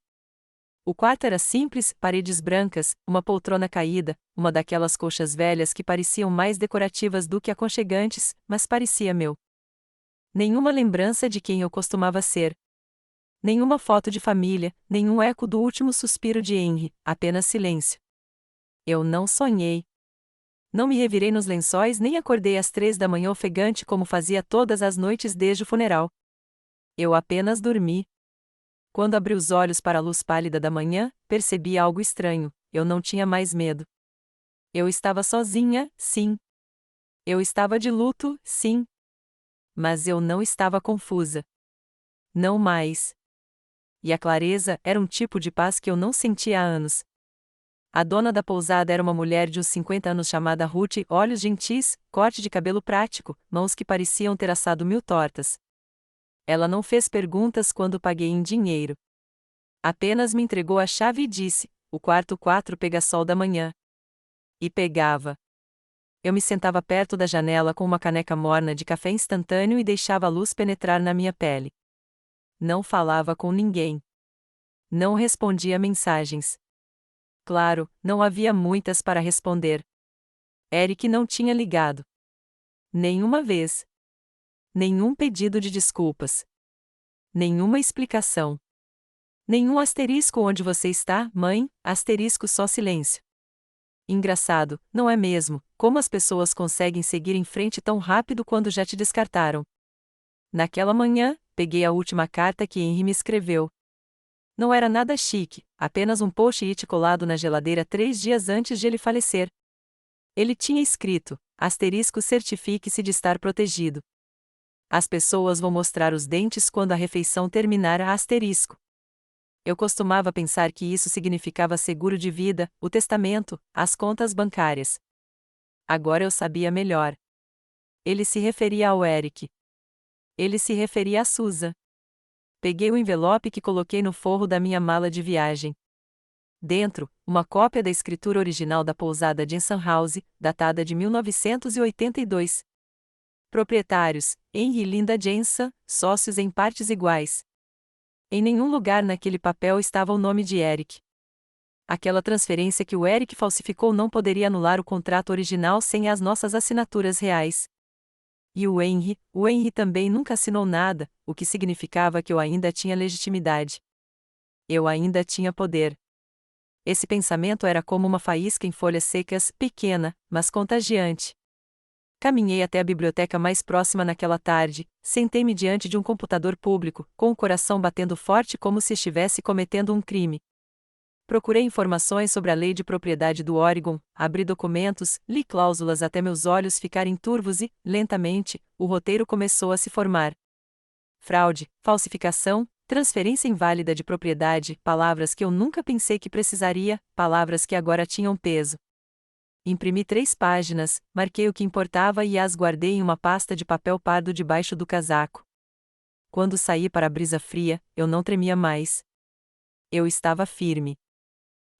O quarto era simples, paredes brancas, uma poltrona caída, uma daquelas colchas velhas que pareciam mais decorativas do que aconchegantes, mas parecia meu. Nenhuma lembrança de quem eu costumava ser. Nenhuma foto de família, nenhum eco do último suspiro de Henry, apenas silêncio. Eu não sonhei. Não me revirei nos lençóis nem acordei às 3 da manhã ofegante como fazia todas as noites desde o funeral. Eu apenas dormi. Quando abri os olhos para a luz pálida da manhã, percebi algo estranho, eu não tinha mais medo. Eu estava sozinha, sim. Eu estava de luto, sim. Mas eu não estava confusa. Não mais. E a clareza era um tipo de paz que eu não sentia há anos. A dona da pousada era uma mulher de uns 50 anos chamada Ruth, olhos gentis, corte de cabelo prático, mãos que pareciam ter assado 1000 tortas. Ela não fez perguntas quando paguei em dinheiro. Apenas me entregou a chave e disse: o quarto 4 pega sol da manhã. E pegava. Eu me sentava perto da janela com uma caneca morna de café instantâneo e deixava a luz penetrar na minha pele. Não falava com ninguém. Não respondia mensagens. Claro, não havia muitas para responder. Eric não tinha ligado. Nenhuma vez. Nenhum pedido de desculpas. Nenhuma explicação. Nenhum asterisco onde você está, mãe, asterisco só silêncio. Engraçado, não é mesmo, como as pessoas conseguem seguir em frente tão rápido quando já te descartaram. Naquela manhã, peguei a última carta que Henry me escreveu. Não era nada chique, apenas um post-it colado na geladeira 3 dias antes de ele falecer. Ele tinha escrito: asterisco, certifique-se de estar protegido. As pessoas vão mostrar os dentes quando a refeição terminar, asterisco. Eu costumava pensar que isso significava seguro de vida, o testamento, as contas bancárias. Agora eu sabia melhor. Ele se referia ao Eric. Ele se referia a Susan. Peguei o envelope que coloquei no forro da minha mala de viagem. Dentro, uma cópia da escritura original da pousada Jensen House, datada de 1982. Proprietários: Henry e Linda Jensen, sócios em partes iguais. Em nenhum lugar naquele papel estava o nome de Eric. Aquela transferência que o Eric falsificou não poderia anular o contrato original sem as nossas assinaturas reais. E o Henry também nunca assinou nada, o que significava que eu ainda tinha legitimidade. Eu ainda tinha poder. Esse pensamento era como uma faísca em folhas secas, pequena, mas contagiante. Caminhei até a biblioteca mais próxima naquela tarde, sentei-me diante de um computador público, com o coração batendo forte como se estivesse cometendo um crime. Procurei informações sobre a lei de propriedade do Oregon, abri documentos, li cláusulas até meus olhos ficarem turvos e, lentamente, o roteiro começou a se formar. Fraude, falsificação, transferência inválida de propriedade, palavras que eu nunca pensei que precisaria, palavras que agora tinham peso. Imprimi 3 páginas, marquei o que importava e as guardei em uma pasta de papel pardo debaixo do casaco. Quando saí para a brisa fria, eu não tremia mais. Eu estava firme.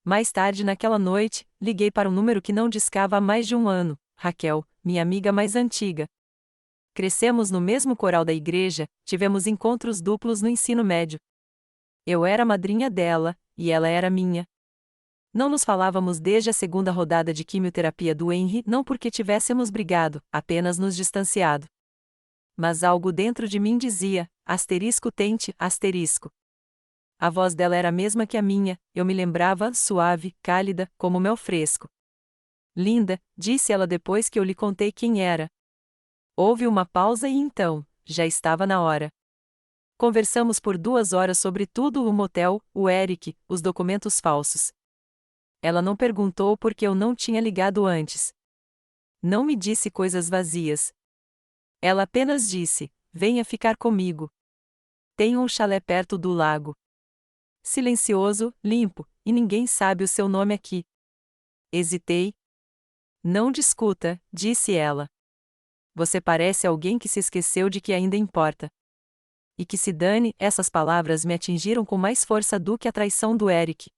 Mais tarde naquela noite, liguei para um número que não discava há mais de um ano, Raquel, minha amiga mais antiga. Crescemos no mesmo coral da igreja, tivemos encontros duplos no ensino médio. Eu era a madrinha dela, e ela era minha. Não nos falávamos desde a segunda rodada de quimioterapia do Henry, não porque tivéssemos brigado, apenas nos distanciado. Mas algo dentro de mim dizia: asterisco tente, asterisco. A voz dela era a mesma que a minha, eu me lembrava, suave, cálida, como mel fresco. Linda, disse ela depois que eu lhe contei quem era. Houve uma pausa e então, já estava na hora. Conversamos por 2 horas sobre tudo: o motel, o Eric, os documentos falsos. Ela não perguntou por que eu não tinha ligado antes. Não me disse coisas vazias. Ela apenas disse: venha ficar comigo. Tenho um chalé perto do lago. Silencioso, limpo, e ninguém sabe o seu nome aqui. Hesitei. Não discuta, disse ela. Você parece alguém que se esqueceu de que ainda importa. E que se dane, essas palavras me atingiram com mais força do que a traição do Eric.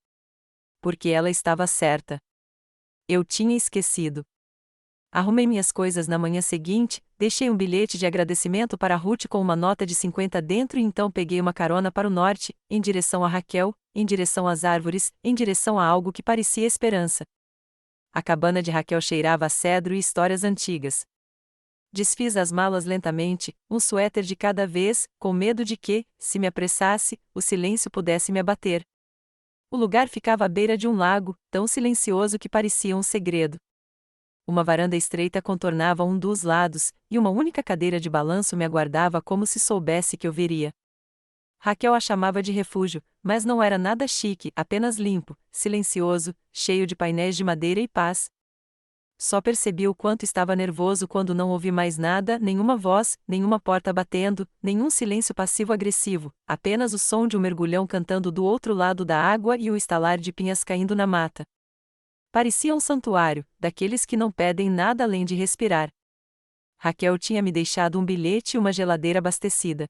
Porque ela estava certa. Eu tinha esquecido. Arrumei minhas coisas na manhã seguinte, deixei um bilhete de agradecimento para Ruth com uma nota de 50 dentro e então peguei uma carona para o norte, em direção a Raquel, em direção às árvores, em direção a algo que parecia esperança. A cabana de Raquel cheirava a cedro e histórias antigas. Desfiz as malas lentamente, um suéter de cada vez, com medo de que, se me apressasse, o silêncio pudesse me abater. O lugar ficava à beira de um lago, tão silencioso que parecia um segredo. Uma varanda estreita contornava um dos lados, e uma única cadeira de balanço me aguardava como se soubesse que eu viria. Raquel a chamava de refúgio, mas não era nada chique, apenas limpo, silencioso, cheio de painéis de madeira e paz. Só percebi o quanto estava nervoso quando não ouvi mais nada, nenhuma voz, nenhuma porta batendo, nenhum silêncio passivo-agressivo, apenas o som de um mergulhão cantando do outro lado da água e o estalar de pinhas caindo na mata. Parecia um santuário, daqueles que não pedem nada além de respirar. Raquel tinha me deixado um bilhete e uma geladeira abastecida.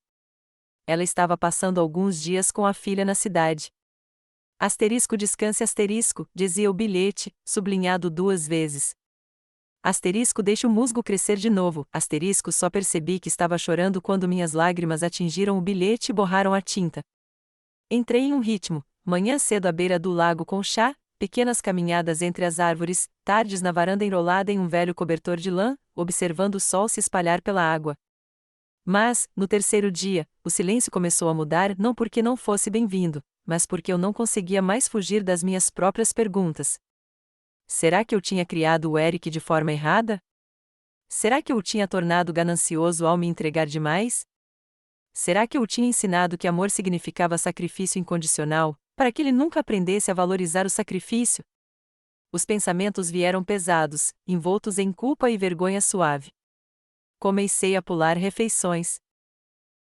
Ela estava passando alguns dias com a filha na cidade. Asterisco descanse asterisco, dizia o bilhete, sublinhado 2 vezes. Asterisco deixe o musgo crescer de novo, asterisco só percebi que estava chorando quando minhas lágrimas atingiram o bilhete e borraram a tinta. Entrei em um ritmo, manhã cedo à beira do lago com chá, pequenas caminhadas entre as árvores, tardes na varanda enrolada em um velho cobertor de lã, observando o sol se espalhar pela água. Mas, no terceiro dia, o silêncio começou a mudar não porque não fosse bem-vindo, mas porque eu não conseguia mais fugir das minhas próprias perguntas. Será que eu tinha criado o Eric de forma errada? Será que eu o tinha tornado ganancioso ao me entregar demais? Será que eu o tinha ensinado que amor significava sacrifício incondicional, para que ele nunca aprendesse a valorizar o sacrifício? Os pensamentos vieram pesados, envoltos em culpa e vergonha suave. Comecei a pular refeições.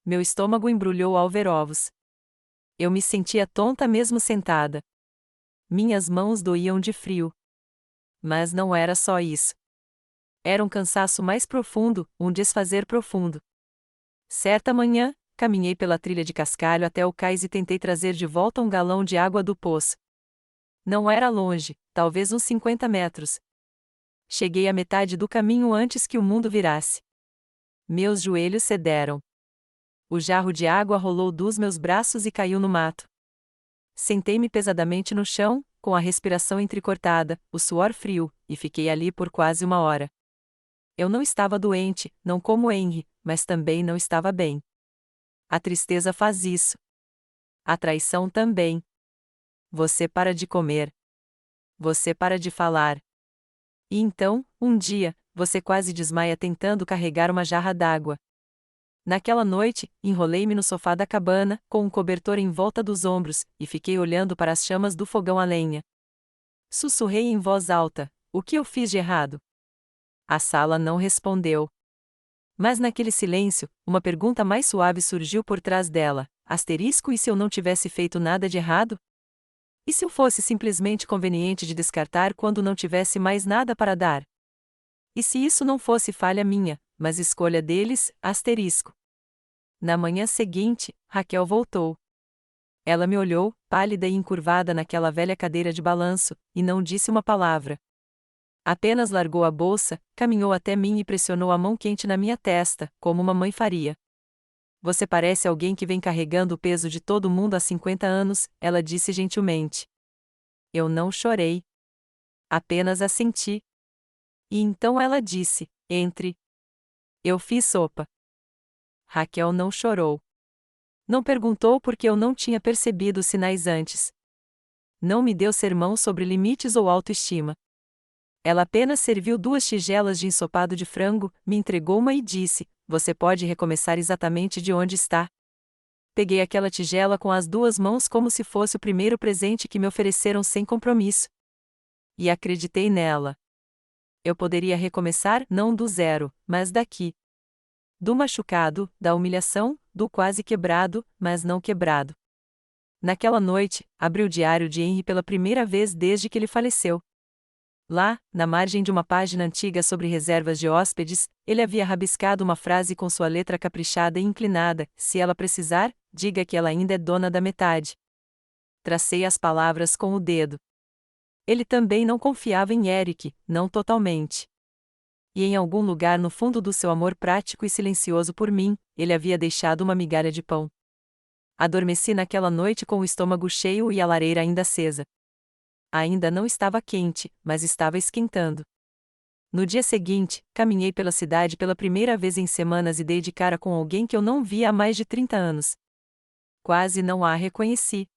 Meu estômago embrulhou ao ver ovos. Eu me sentia tonta mesmo sentada. Minhas mãos doíam de frio. Mas não era só isso. Era um cansaço mais profundo, um desfazer profundo. Certa manhã, caminhei pela trilha de cascalho até o cais e tentei trazer de volta um galão de água do poço. Não era longe, talvez uns 50 metros. Cheguei à metade do caminho antes que o mundo virasse. Meus joelhos cederam. O jarro de água rolou dos meus braços e caiu no mato. Sentei-me pesadamente no chão, com a respiração entrecortada, o suor frio, e fiquei ali por quase 1 hora. Eu não estava doente, não como Henry, mas também não estava bem. A tristeza faz isso. A traição também. Você para de comer. Você para de falar. E então, um dia, você quase desmaia tentando carregar uma jarra d'água. Naquela noite, enrolei-me no sofá da cabana, com um cobertor em volta dos ombros, e fiquei olhando para as chamas do fogão a lenha. Sussurrei em voz alta: o que eu fiz de errado? A sala não respondeu. Mas naquele silêncio, uma pergunta mais suave surgiu por trás dela: asterisco, e se eu não tivesse feito nada de errado? E se eu fosse simplesmente conveniente de descartar quando não tivesse mais nada para dar? E se isso não fosse falha minha, mas escolha deles, asterisco? Na manhã seguinte, Raquel voltou. Ela me olhou, pálida e encurvada naquela velha cadeira de balanço, e não disse uma palavra. Apenas largou a bolsa, caminhou até mim e pressionou a mão quente na minha testa, como uma mãe faria. Você parece alguém que vem carregando o peso de todo mundo há 50 anos, ela disse gentilmente. Eu não chorei. Apenas assenti. E então ela disse: entre. Eu fiz sopa. Raquel não chorou. Não perguntou porque eu não tinha percebido os sinais antes. Não me deu sermão sobre limites ou autoestima. Ela apenas serviu 2 tigelas de ensopado de frango, me entregou uma e disse: "Você pode recomeçar exatamente de onde está." Peguei aquela tigela com as 2 mãos como se fosse o primeiro presente que me ofereceram sem compromisso. E acreditei nela. Eu poderia recomeçar não do zero, mas daqui. Do machucado, da humilhação, do quase quebrado, mas não quebrado. Naquela noite, abri o diário de Henry pela primeira vez desde que ele faleceu. Lá, na margem de uma página antiga sobre reservas de hóspedes, ele havia rabiscado uma frase com sua letra caprichada e inclinada: "Se ela precisar, diga que ela ainda é dona da metade." Tracei as palavras com o dedo. Ele também não confiava em Eric, não totalmente. E em algum lugar no fundo do seu amor prático e silencioso por mim, ele havia deixado uma migalha de pão. Adormeci naquela noite com o estômago cheio e a lareira ainda acesa. Ainda não estava quente, mas estava esquentando. No dia seguinte, caminhei pela cidade pela primeira vez em semanas e dei de cara com alguém que eu não via há mais de 30 anos. Quase não a reconheci.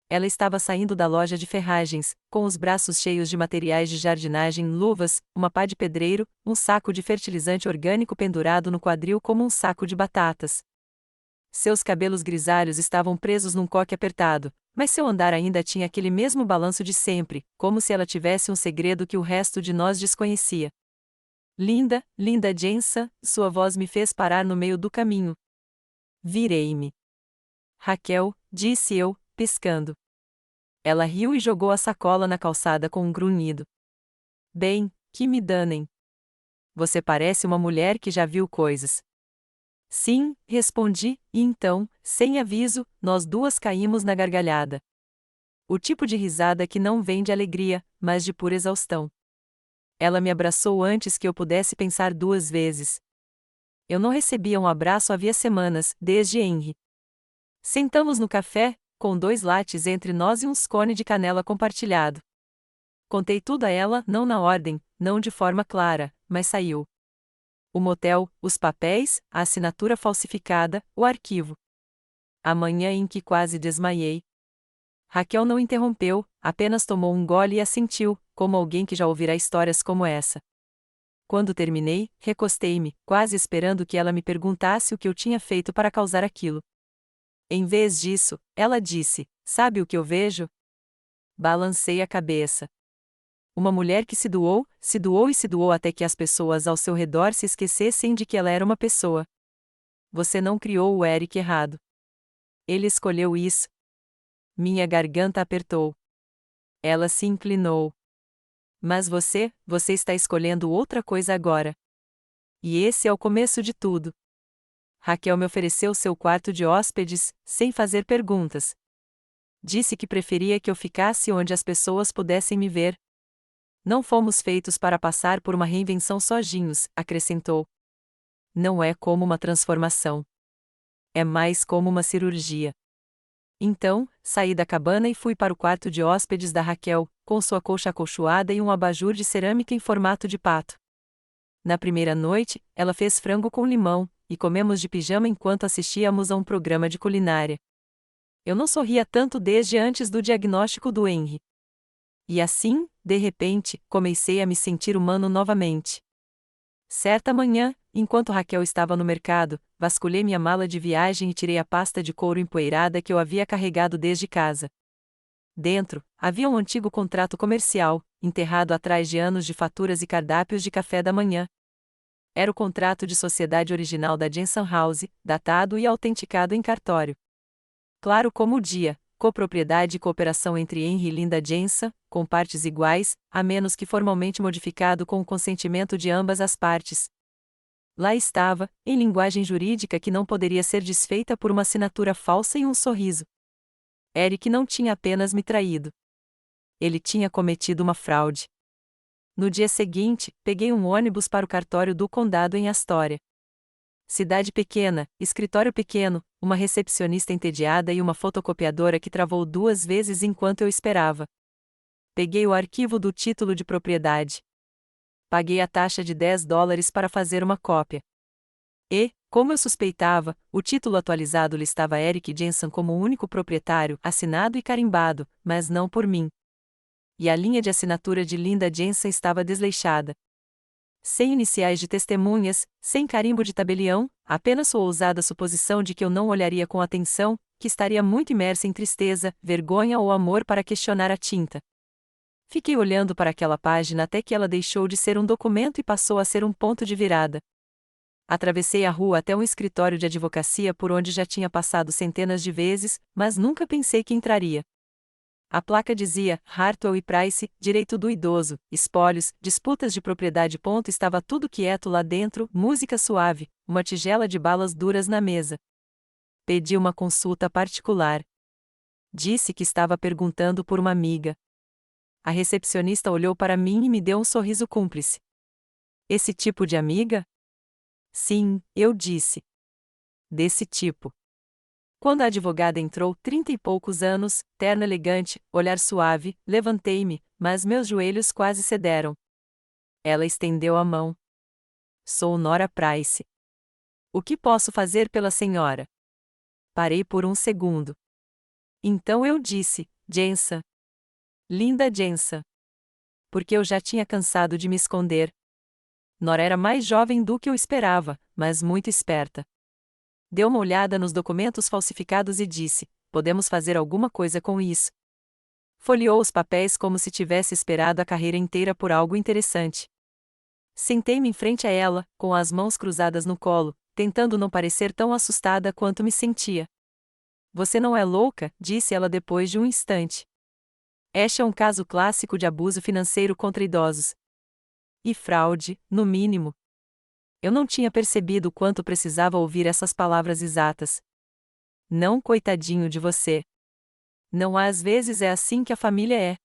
Ela estava saindo da loja de ferragens, com os braços cheios de materiais de jardinagem, luvas, uma pá de pedreiro, um saco de fertilizante orgânico pendurado no quadril como um saco de batatas. Seus cabelos grisalhos estavam presos num coque apertado, mas seu andar ainda tinha aquele mesmo balanço de sempre, como se ela tivesse um segredo que o resto de nós desconhecia. "Linda, linda Jensen", sua voz me fez parar no meio do caminho. Virei-me. "Raquel", disse eu, piscando. Ela riu e jogou a sacola na calçada com um grunhido. "Bem, que me danem. Você parece uma mulher que já viu coisas." "Sim", respondi, e então, sem aviso, nós 2 caímos na gargalhada. O tipo de risada que não vem de alegria, mas de pura exaustão. Ela me abraçou antes que eu pudesse pensar 2 vezes. Eu não recebia um abraço havia semanas, desde Henry. Sentamos no café, com 2 lattes entre nós e um scone de canela compartilhado. Contei tudo a ela, não na ordem, não de forma clara, mas saiu. O motel, os papéis, a assinatura falsificada, o arquivo. A manhã em que quase desmaiei. Raquel não interrompeu, apenas tomou um gole e assentiu, como alguém que já ouvira histórias como essa. Quando terminei, recostei-me, quase esperando que ela me perguntasse o que eu tinha feito para causar aquilo. Em vez disso, ela disse: "Sabe o que eu vejo?" Balancei a cabeça. Uma mulher que se doou e se doou até que as pessoas ao seu redor se esquecessem de que ela era uma pessoa. Você não criou o Eric errado. Ele escolheu isso. Minha garganta apertou. Ela se inclinou. Mas você está escolhendo outra coisa agora. E esse é o começo de tudo. Raquel me ofereceu seu quarto de hóspedes, sem fazer perguntas. Disse que preferia que eu ficasse onde as pessoas pudessem me ver. "Não fomos feitos para passar por uma reinvenção sozinhos", acrescentou. "Não é como uma transformação. É mais como uma cirurgia." Então, saí da cabana e fui para o quarto de hóspedes da Raquel, com sua colcha acolchoada e um abajur de cerâmica em formato de pato. Na primeira noite, ela fez frango com limão, e comemos de pijama enquanto assistíamos a um programa de culinária. Eu não sorria tanto desde antes do diagnóstico do Henry. E assim, de repente, comecei a me sentir humano novamente. Certa manhã, enquanto Raquel estava no mercado, vasculhei minha mala de viagem e tirei a pasta de couro empoeirada que eu havia carregado desde casa. Dentro, havia um antigo contrato comercial, enterrado atrás de anos de faturas e cardápios de café da manhã. Era o contrato de sociedade original da Jensen House, datado e autenticado em cartório. Claro como o dia, copropriedade e cooperação entre Henry e Linda Jensen, com partes iguais, a menos que formalmente modificado com o consentimento de ambas as partes. Lá estava, em linguagem jurídica que não poderia ser desfeita por uma assinatura falsa e um sorriso. Eric não tinha apenas me traído. Ele tinha cometido uma fraude. No dia seguinte, peguei um ônibus para o cartório do condado em Astoria. Cidade pequena, escritório pequeno, uma recepcionista entediada e uma fotocopiadora que travou 2 vezes enquanto eu esperava. Peguei o arquivo do título de propriedade. Paguei a taxa de $10 para fazer uma cópia. E, Como eu suspeitava, o título atualizado listava Eric Jensen como o único proprietário, assinado e carimbado, mas não por mim. E a linha de assinatura de Linda Jensen estava desleixada. Sem iniciais de testemunhas, sem carimbo de tabelião, apenas sua ousada suposição de que eu não olharia com atenção, que estaria muito imersa em tristeza, vergonha ou amor para questionar a tinta. Fiquei olhando para aquela página até que ela deixou de ser um documento e passou a ser um ponto de virada. Atravessei a rua até um escritório de advocacia por onde já tinha passado centenas de vezes, mas nunca pensei que entraria. A placa dizia, Hartwell e Price, direito do idoso, espólios, disputas de propriedade. Estava tudo quieto lá dentro, música suave, uma tigela de balas duras na mesa. Pedi uma consulta particular. Disse que estava perguntando por uma amiga. A recepcionista olhou para mim e me deu um sorriso cúmplice. Esse tipo de amiga? Sim, eu disse. Desse tipo. Quando a advogada entrou, 30 e poucos anos, terno elegante, olhar suave, levantei-me, mas meus joelhos quase cederam. Ela estendeu a mão. Sou Nora Price. O que posso fazer pela senhora? Parei por um segundo. Então eu disse, Jensen. Linda Jensen. Porque eu já tinha cansado de me esconder. Nora era mais jovem do que eu esperava, mas muito esperta. Deu uma olhada nos documentos falsificados e disse, podemos fazer alguma coisa com isso. Folheou os papéis como se tivesse esperado a carreira inteira por algo interessante. Sentei-me em frente a ela, com as mãos cruzadas no colo, tentando não parecer tão assustada quanto me sentia. Você não é louca, disse ela depois de um instante. Este é um caso clássico de abuso financeiro contra idosos. E fraude, no mínimo. Eu não tinha percebido o quanto precisava ouvir essas palavras exatas. Não, coitadinho de você. Não, às vezes é assim que a família é.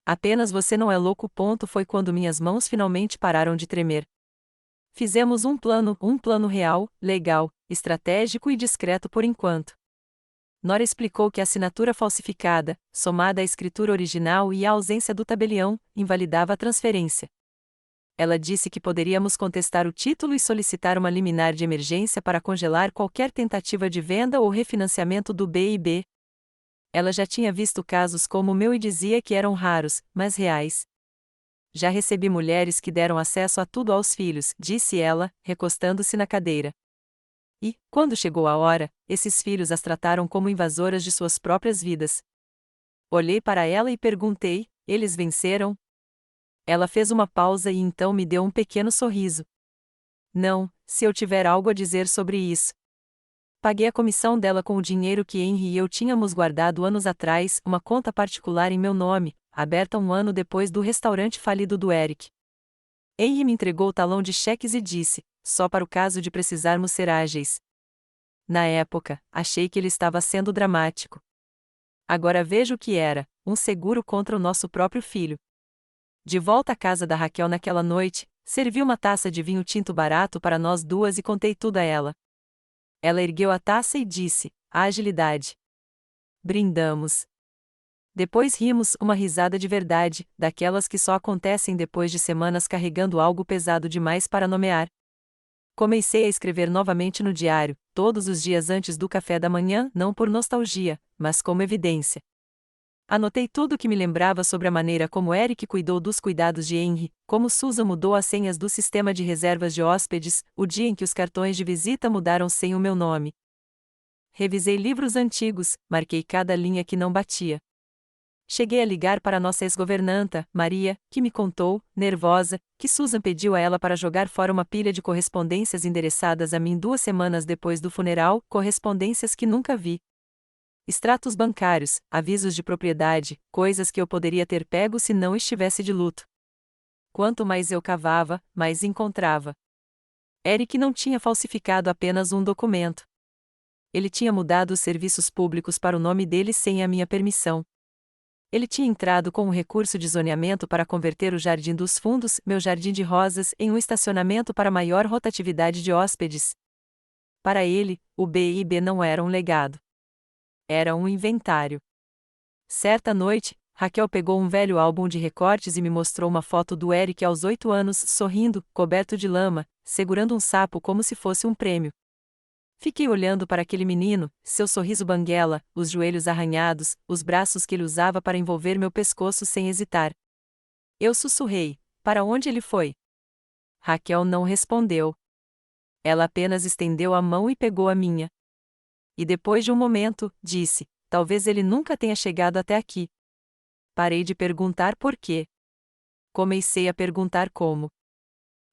Apenas você não é louco. Foi quando minhas mãos finalmente pararam de tremer. Fizemos um plano real, legal, estratégico e discreto por enquanto. Nora explicou que a assinatura falsificada, somada à escritura original e à ausência do tabelião, invalidava a transferência. Ela disse que poderíamos contestar o título e solicitar uma liminar de emergência para congelar qualquer tentativa de venda ou refinanciamento do B&B. Ela já tinha visto casos como o meu e dizia que eram raros, mas reais. Já recebi mulheres que deram acesso a tudo aos filhos, disse ela, recostando-se na cadeira. E, quando chegou a hora, esses filhos as trataram como invasoras de suas próprias vidas. Olhei para ela e perguntei, eles venceram? Ela fez uma pausa e então me deu um pequeno sorriso. Não, se eu tiver algo a dizer sobre isso. Paguei a comissão dela com o dinheiro que Henry e eu tínhamos guardado anos atrás, uma conta particular em meu nome, aberta um ano depois do restaurante falido do Eric. Henry me entregou o talão de cheques e disse, só para o caso de precisarmos ser ágeis. Na época, achei que ele estava sendo dramático. Agora vejo o que era, um seguro contra o nosso próprio filho. De volta à casa da Raquel naquela noite, servi uma taça de vinho tinto barato para nós duas e contei tudo a ela. Ela ergueu a taça e disse, a agilidade. Brindamos. Depois rimos, uma risada de verdade, daquelas que só acontecem depois de semanas carregando algo pesado demais para nomear. Comecei a escrever novamente no diário, todos os dias antes do café da manhã, não por nostalgia, mas como evidência. Anotei tudo o que me lembrava sobre a maneira como Eric cuidou dos cuidados de Henry, como Susan mudou as senhas do sistema de reservas de hóspedes, o dia em que os cartões de visita mudaram sem o meu nome. Revisei livros antigos, marquei cada linha que não batia. Cheguei a ligar para nossa ex-governanta, Maria, que me contou, nervosa, que Susan pediu a ela para jogar fora uma pilha de correspondências endereçadas a mim 2 semanas depois do funeral, correspondências que nunca vi. Extratos bancários, avisos de propriedade, coisas que eu poderia ter pego se não estivesse de luto. Quanto mais eu cavava, mais encontrava. Eric não tinha falsificado apenas um documento. Ele tinha mudado os serviços públicos para o nome dele sem a minha permissão. Ele tinha entrado com um recurso de zoneamento para converter o Jardim dos Fundos, meu jardim de rosas, em um estacionamento para maior rotatividade de hóspedes. Para ele, o B&B não era um legado. Era um inventário. Certa noite, Raquel pegou um velho álbum de recortes e me mostrou uma foto do Eric aos 8 anos, sorrindo, coberto de lama, segurando um sapo como se fosse um prêmio. Fiquei olhando para aquele menino, seu sorriso banguela, os joelhos arranhados, os braços que ele usava para envolver meu pescoço sem hesitar. Eu sussurrei: para onde ele foi? Raquel não respondeu. Ela apenas estendeu a mão e pegou a minha. E depois de um momento, disse: talvez ele nunca tenha chegado até aqui. Parei de perguntar por quê. Comecei a perguntar como.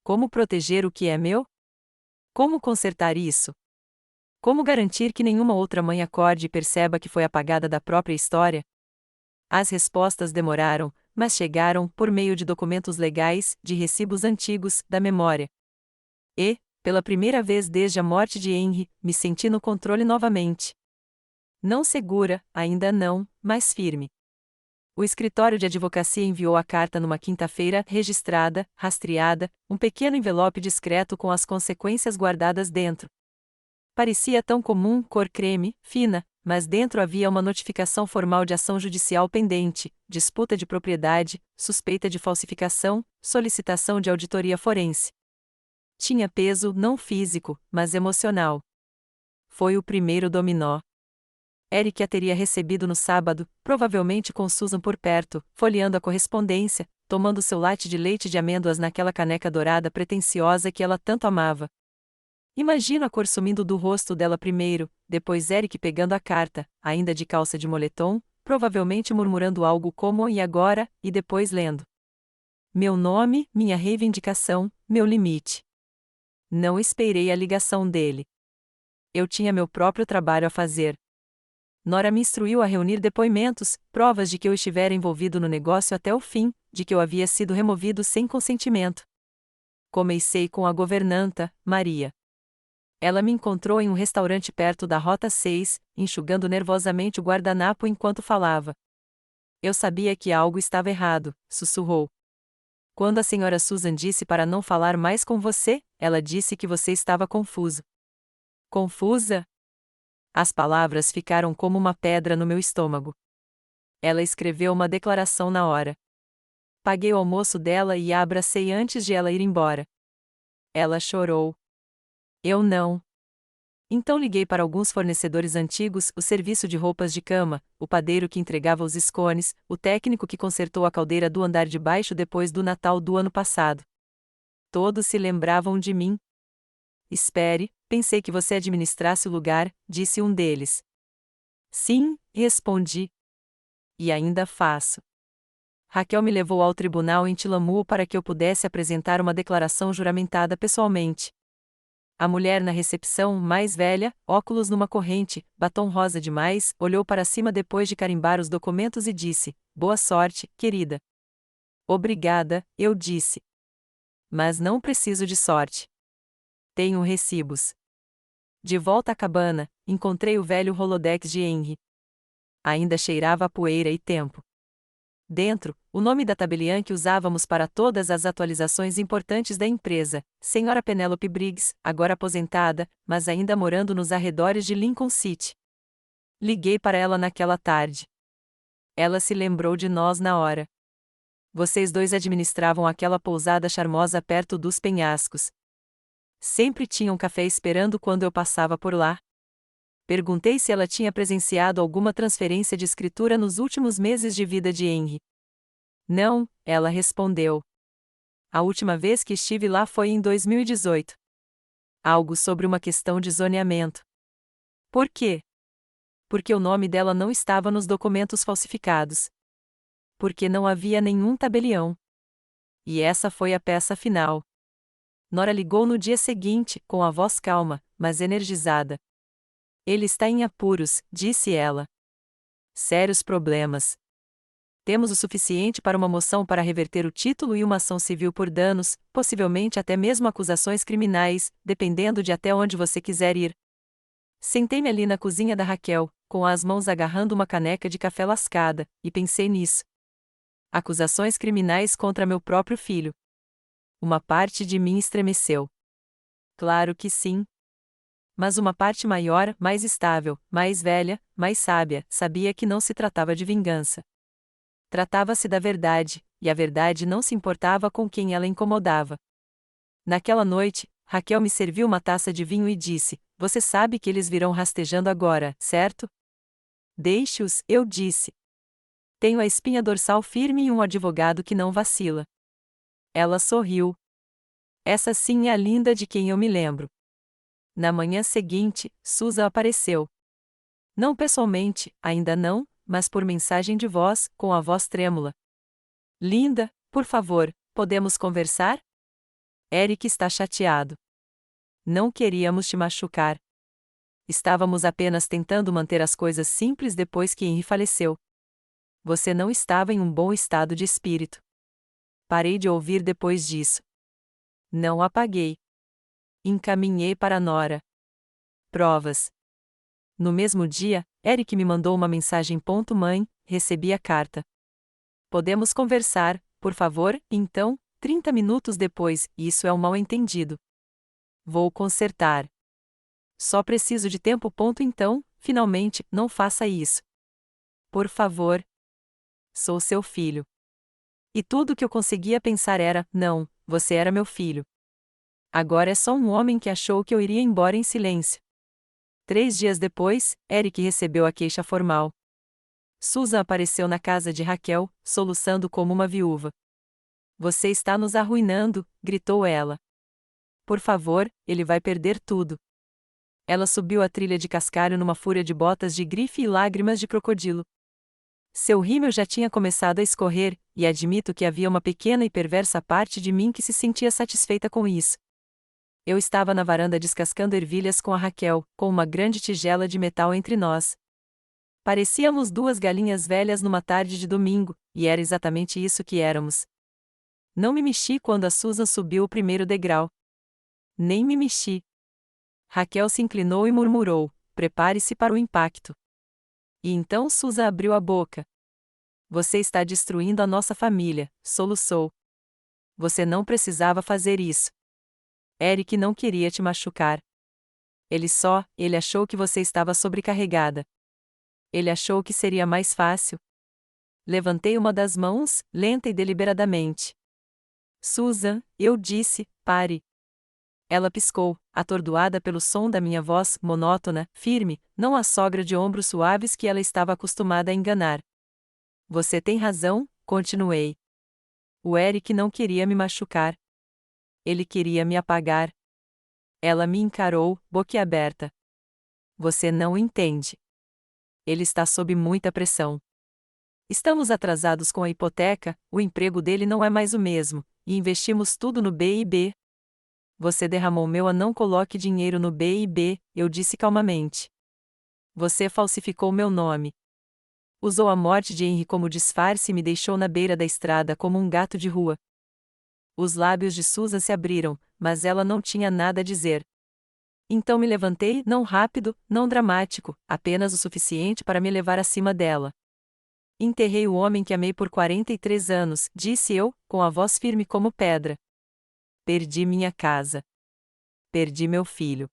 Como proteger o que é meu? Como consertar isso? Como garantir que nenhuma outra mãe acorde e perceba que foi apagada da própria história? As respostas demoraram, mas chegaram por meio de documentos legais, de recibos antigos, da memória. E, pela primeira vez desde a morte de Henry, me senti no controle novamente. Não segura, ainda não, mas firme. O escritório de advocacia enviou a carta numa quinta-feira, registrada, rastreada, um pequeno envelope discreto com as consequências guardadas dentro. Parecia tão comum, cor creme, fina, mas dentro havia uma notificação formal de ação judicial pendente, disputa de propriedade, suspeita de falsificação, solicitação de auditoria forense. Tinha peso não físico, mas emocional. Foi o primeiro dominó. Eric a teria recebido no sábado, provavelmente com Susan por perto, folheando a correspondência, tomando seu latte de leite de amêndoas naquela caneca dourada pretensiosa que ela tanto amava. Imagino a cor sumindo do rosto dela primeiro, depois Eric pegando a carta, ainda de calça de moletom, provavelmente murmurando algo como "e agora?", e depois lendo. Meu nome, minha reivindicação, meu limite. Não esperei a ligação dele. Eu tinha meu próprio trabalho a fazer. Nora me instruiu a reunir depoimentos, provas de que eu estivera envolvido no negócio até o fim, de que eu havia sido removido sem consentimento. Comecei com a governanta, Maria. Ela me encontrou em um restaurante perto da Rota 6, enxugando nervosamente o guardanapo enquanto falava. Eu sabia que algo estava errado, sussurrou. Quando a senhora Susan disse para não falar mais com você, ela disse que você estava confuso. Confusa? As palavras ficaram como uma pedra no meu estômago. Ela escreveu uma declaração na hora. Paguei o almoço dela e a abracei antes de ela ir embora. Ela chorou. Eu não. Então liguei para alguns fornecedores antigos, o serviço de roupas de cama, o padeiro que entregava os scones, o técnico que consertou a caldeira do andar de baixo depois do Natal do ano passado. Todos se lembravam de mim. Espere, pensei que você administrasse o lugar, disse um deles. Sim, respondi. E ainda faço. Raquel me levou ao tribunal em Tillamook para que eu pudesse apresentar uma declaração juramentada pessoalmente. A mulher na recepção, mais velha, óculos numa corrente, batom rosa demais, olhou para cima depois de carimbar os documentos e disse: boa sorte, querida. Obrigada, eu disse. Mas não preciso de sorte. Tenho recibos. De volta à cabana, encontrei o velho Rolodex de Henry. Ainda cheirava a poeira e tempo. Dentro, o nome da tabeliã que usávamos para todas as atualizações importantes da empresa, Sra. Penelope Briggs, agora aposentada, mas ainda morando nos arredores de Lincoln City. Liguei para ela naquela tarde. Ela se lembrou de nós na hora. Vocês dois administravam aquela pousada charmosa perto dos penhascos. Sempre tinham café esperando quando eu passava por lá. Perguntei se ela tinha presenciado alguma transferência de escritura nos últimos meses de vida de Henry. Não, ela respondeu. A última vez que estive lá foi em 2018. Algo sobre uma questão de zoneamento. Por quê? Porque o nome dela não estava nos documentos falsificados. Porque não havia nenhum tabelião. E essa foi a peça final. Nora ligou no dia seguinte, com a voz calma, mas energizada. Ele está em apuros, disse ela. Sérios problemas. Temos o suficiente para uma moção para reverter o título e uma ação civil por danos, possivelmente até mesmo acusações criminais, dependendo de até onde você quiser ir. Sentei-me ali na cozinha da Raquel, com as mãos agarrando uma caneca de café lascada, e pensei nisso. Acusações criminais contra meu próprio filho. Uma parte de mim estremeceu. Claro que sim. Mas uma parte maior, mais estável, mais velha, mais sábia, sabia que não se tratava de vingança. Tratava-se da verdade, e a verdade não se importava com quem ela incomodava. Naquela noite, Raquel me serviu uma taça de vinho e disse: Você sabe que eles virão rastejando agora, certo? Deixe-os, eu disse. Tenho a espinha dorsal firme e um advogado que não vacila. Ela sorriu. Essa sim é a Linda de quem eu me lembro. Na manhã seguinte, Susan apareceu. Não pessoalmente, ainda não, mas por mensagem de voz, com a voz trêmula. Linda, por favor, podemos conversar? Eric está chateado. Não queríamos te machucar. Estávamos apenas tentando manter as coisas simples depois que Henry faleceu. Você não estava em um bom estado de espírito. Parei de ouvir depois disso. Não apaguei. Encaminhei para Nora. Provas. No mesmo dia, Eric me mandou uma mensagem. Mãe, recebi a carta. Podemos conversar, por favor, então, 30 minutos depois, isso é um mal-entendido. Vou consertar. Só preciso de tempo. Então, finalmente, não faça isso. Por favor. Sou seu filho. E tudo que eu conseguia pensar era: não, você era meu filho. Agora é só um homem que achou que eu iria embora em silêncio. 3 dias depois, Eric recebeu a queixa formal. Susan apareceu na casa de Raquel, soluçando como uma viúva. Você está nos arruinando, gritou ela. Por favor, ele vai perder tudo. Ela subiu a trilha de cascalho numa fúria de botas de grife e lágrimas de crocodilo. Seu rímel já tinha começado a escorrer, e admito que havia uma pequena e perversa parte de mim que se sentia satisfeita com isso. Eu estava na varanda descascando ervilhas com a Raquel, com uma grande tigela de metal entre nós. Parecíamos 2 galinhas velhas numa tarde de domingo, e era exatamente isso que éramos. Não me mexi quando a Susan subiu o primeiro degrau. Nem me mexi. Raquel se inclinou e murmurou: prepare-se para o impacto. E então Susan abriu a boca. Você está destruindo a nossa família, soluçou. Você não precisava fazer isso. Eric não queria te machucar. Ele achou que você estava sobrecarregada. Ele achou que seria mais fácil. Levantei uma das mãos, lenta e deliberadamente. Susan, eu disse, pare. Ela piscou, atordoada pelo som da minha voz, monótona, firme, não a sogra de ombros suaves que ela estava acostumada a enganar. Você tem razão, continuei. O Eric não queria me machucar. Ele queria me apagar. Ela me encarou, boquiaberta. Você não entende. Ele está sob muita pressão. Estamos atrasados com a hipoteca, o emprego dele não é mais o mesmo, e investimos tudo no B&B. Você derramou meu a não coloque dinheiro no B&B, eu disse calmamente. Você falsificou meu nome. Usou a morte de Henry como disfarce e me deixou na beira da estrada como um gato de rua. Os lábios de Susan se abriram, mas ela não tinha nada a dizer. Então me levantei, não rápido, não dramático, apenas o suficiente para me levar acima dela. Enterrei o homem que amei por 43 anos, disse eu, com a voz firme como pedra. Perdi minha casa. Perdi meu filho.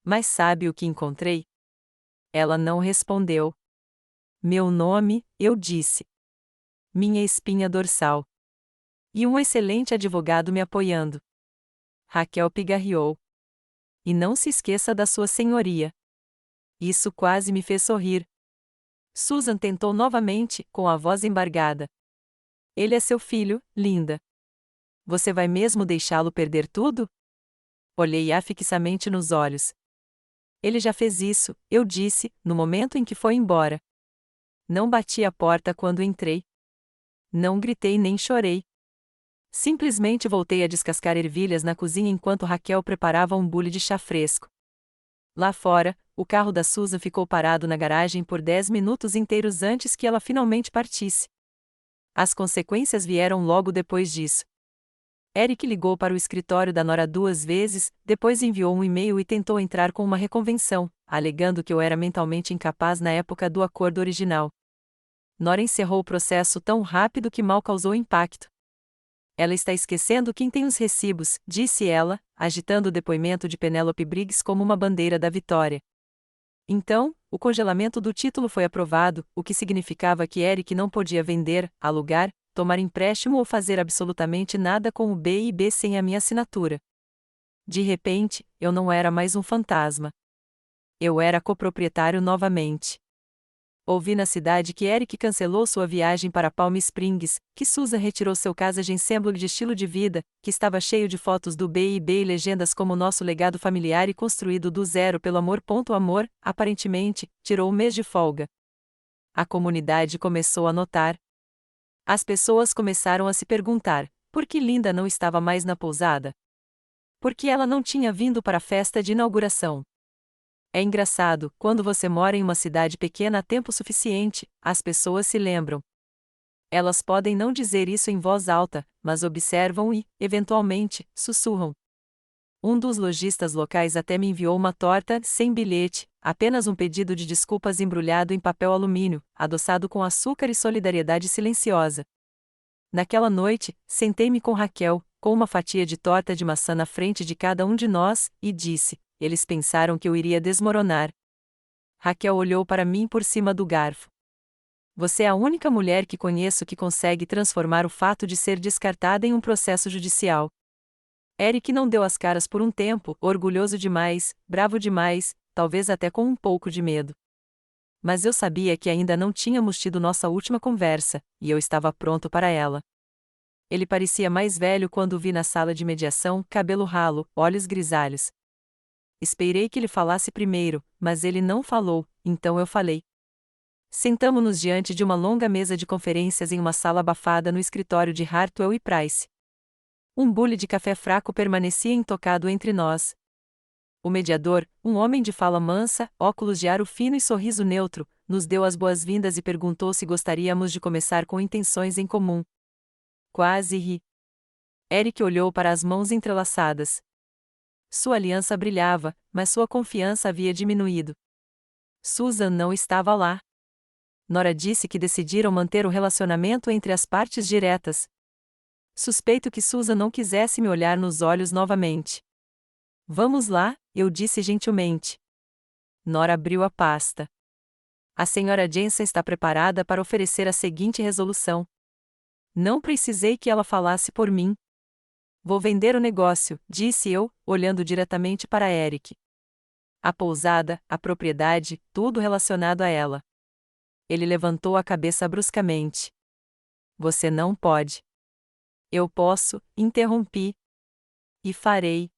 Mas sabe o que encontrei? Ela não respondeu. Meu nome, eu disse. Minha espinha dorsal. E um excelente advogado me apoiando. Raquel pigarreou. E não se esqueça da sua senhoria. Isso quase me fez sorrir. Susan tentou novamente, com a voz embargada. Ele é seu filho, Linda. Você vai mesmo deixá-lo perder tudo? Olhei-a fixamente nos olhos. Ele já fez isso, eu disse, no momento em que foi embora. Não bati a porta quando entrei. Não gritei nem chorei. Simplesmente voltei a descascar ervilhas na cozinha enquanto Raquel preparava um bule de chá fresco. Lá fora, o carro da Susan ficou parado na garagem por 10 minutos inteiros antes que ela finalmente partisse. As consequências vieram logo depois disso. Eric ligou para o escritório da Nora 2 vezes, depois enviou um e-mail e tentou entrar com uma reconvenção, alegando que eu era mentalmente incapaz na época do acordo original. Nora encerrou o processo tão rápido que mal causou impacto. Ela está esquecendo quem tem os recibos, disse ela, agitando o depoimento de Penelope Briggs como uma bandeira da vitória. Então, o congelamento do título foi aprovado, o que significava que Eric não podia vender, alugar, tomar empréstimo ou fazer absolutamente nada com o B&B sem a minha assinatura. De repente, eu não era mais um fantasma. Eu era coproprietário novamente. Ouvi na cidade que Eric cancelou sua viagem para Palm Springs, que Susan retirou seu Casa Ensemble de estilo de vida, que estava cheio de fotos do B&B e legendas como nosso legado familiar e construído do zero pelo amor. Amor, aparentemente, tirou um mês de folga. A comunidade começou a notar. As pessoas começaram a se perguntar, por que Linda não estava mais na pousada? Por que ela não tinha vindo para a festa de inauguração? É engraçado, quando você mora em uma cidade pequena há tempo suficiente, as pessoas se lembram. Elas podem não dizer isso em voz alta, mas observam e, eventualmente, sussurram. Um dos lojistas locais até me enviou uma torta, sem bilhete, apenas um pedido de desculpas embrulhado em papel alumínio, adoçado com açúcar e solidariedade silenciosa. Naquela noite, sentei-me com Raquel, com uma fatia de torta de maçã na frente de cada um de nós, e disse: eles pensaram que eu iria desmoronar. Raquel olhou para mim por cima do garfo. Você é a única mulher que conheço que consegue transformar o fato de ser descartada em um processo judicial. Eric não deu as caras por um tempo, orgulhoso demais, bravo demais, talvez até com um pouco de medo. Mas eu sabia que ainda não tínhamos tido nossa última conversa, e eu estava pronto para ela. Ele parecia mais velho quando o vi na sala de mediação, cabelo ralo, olhos grisalhos. Esperei que ele falasse primeiro, mas ele não falou, então eu falei. Sentamo-nos diante de uma longa mesa de conferências em uma sala abafada no escritório de Hartwell e Price. Um bule de café fraco permanecia intocado entre nós. O mediador, um homem de fala mansa, óculos de aro fino e sorriso neutro, nos deu as boas-vindas e perguntou se gostaríamos de começar com intenções em comum. Quase ri. Eric olhou para as mãos entrelaçadas. Sua aliança brilhava, mas sua confiança havia diminuído. Susan não estava lá. Nora disse que decidiram manter o relacionamento entre as partes diretas. Suspeito que Susan não quisesse me olhar nos olhos novamente. Vamos lá, eu disse gentilmente. Nora abriu a pasta. A senhora Jensen está preparada para oferecer a seguinte resolução. Não precisei que ela falasse por mim. Vou vender o negócio, disse eu, olhando diretamente para Eric. A pousada, a propriedade, tudo relacionado a ela. Ele levantou a cabeça bruscamente. Você não pode. Eu posso, interrompi. E farei.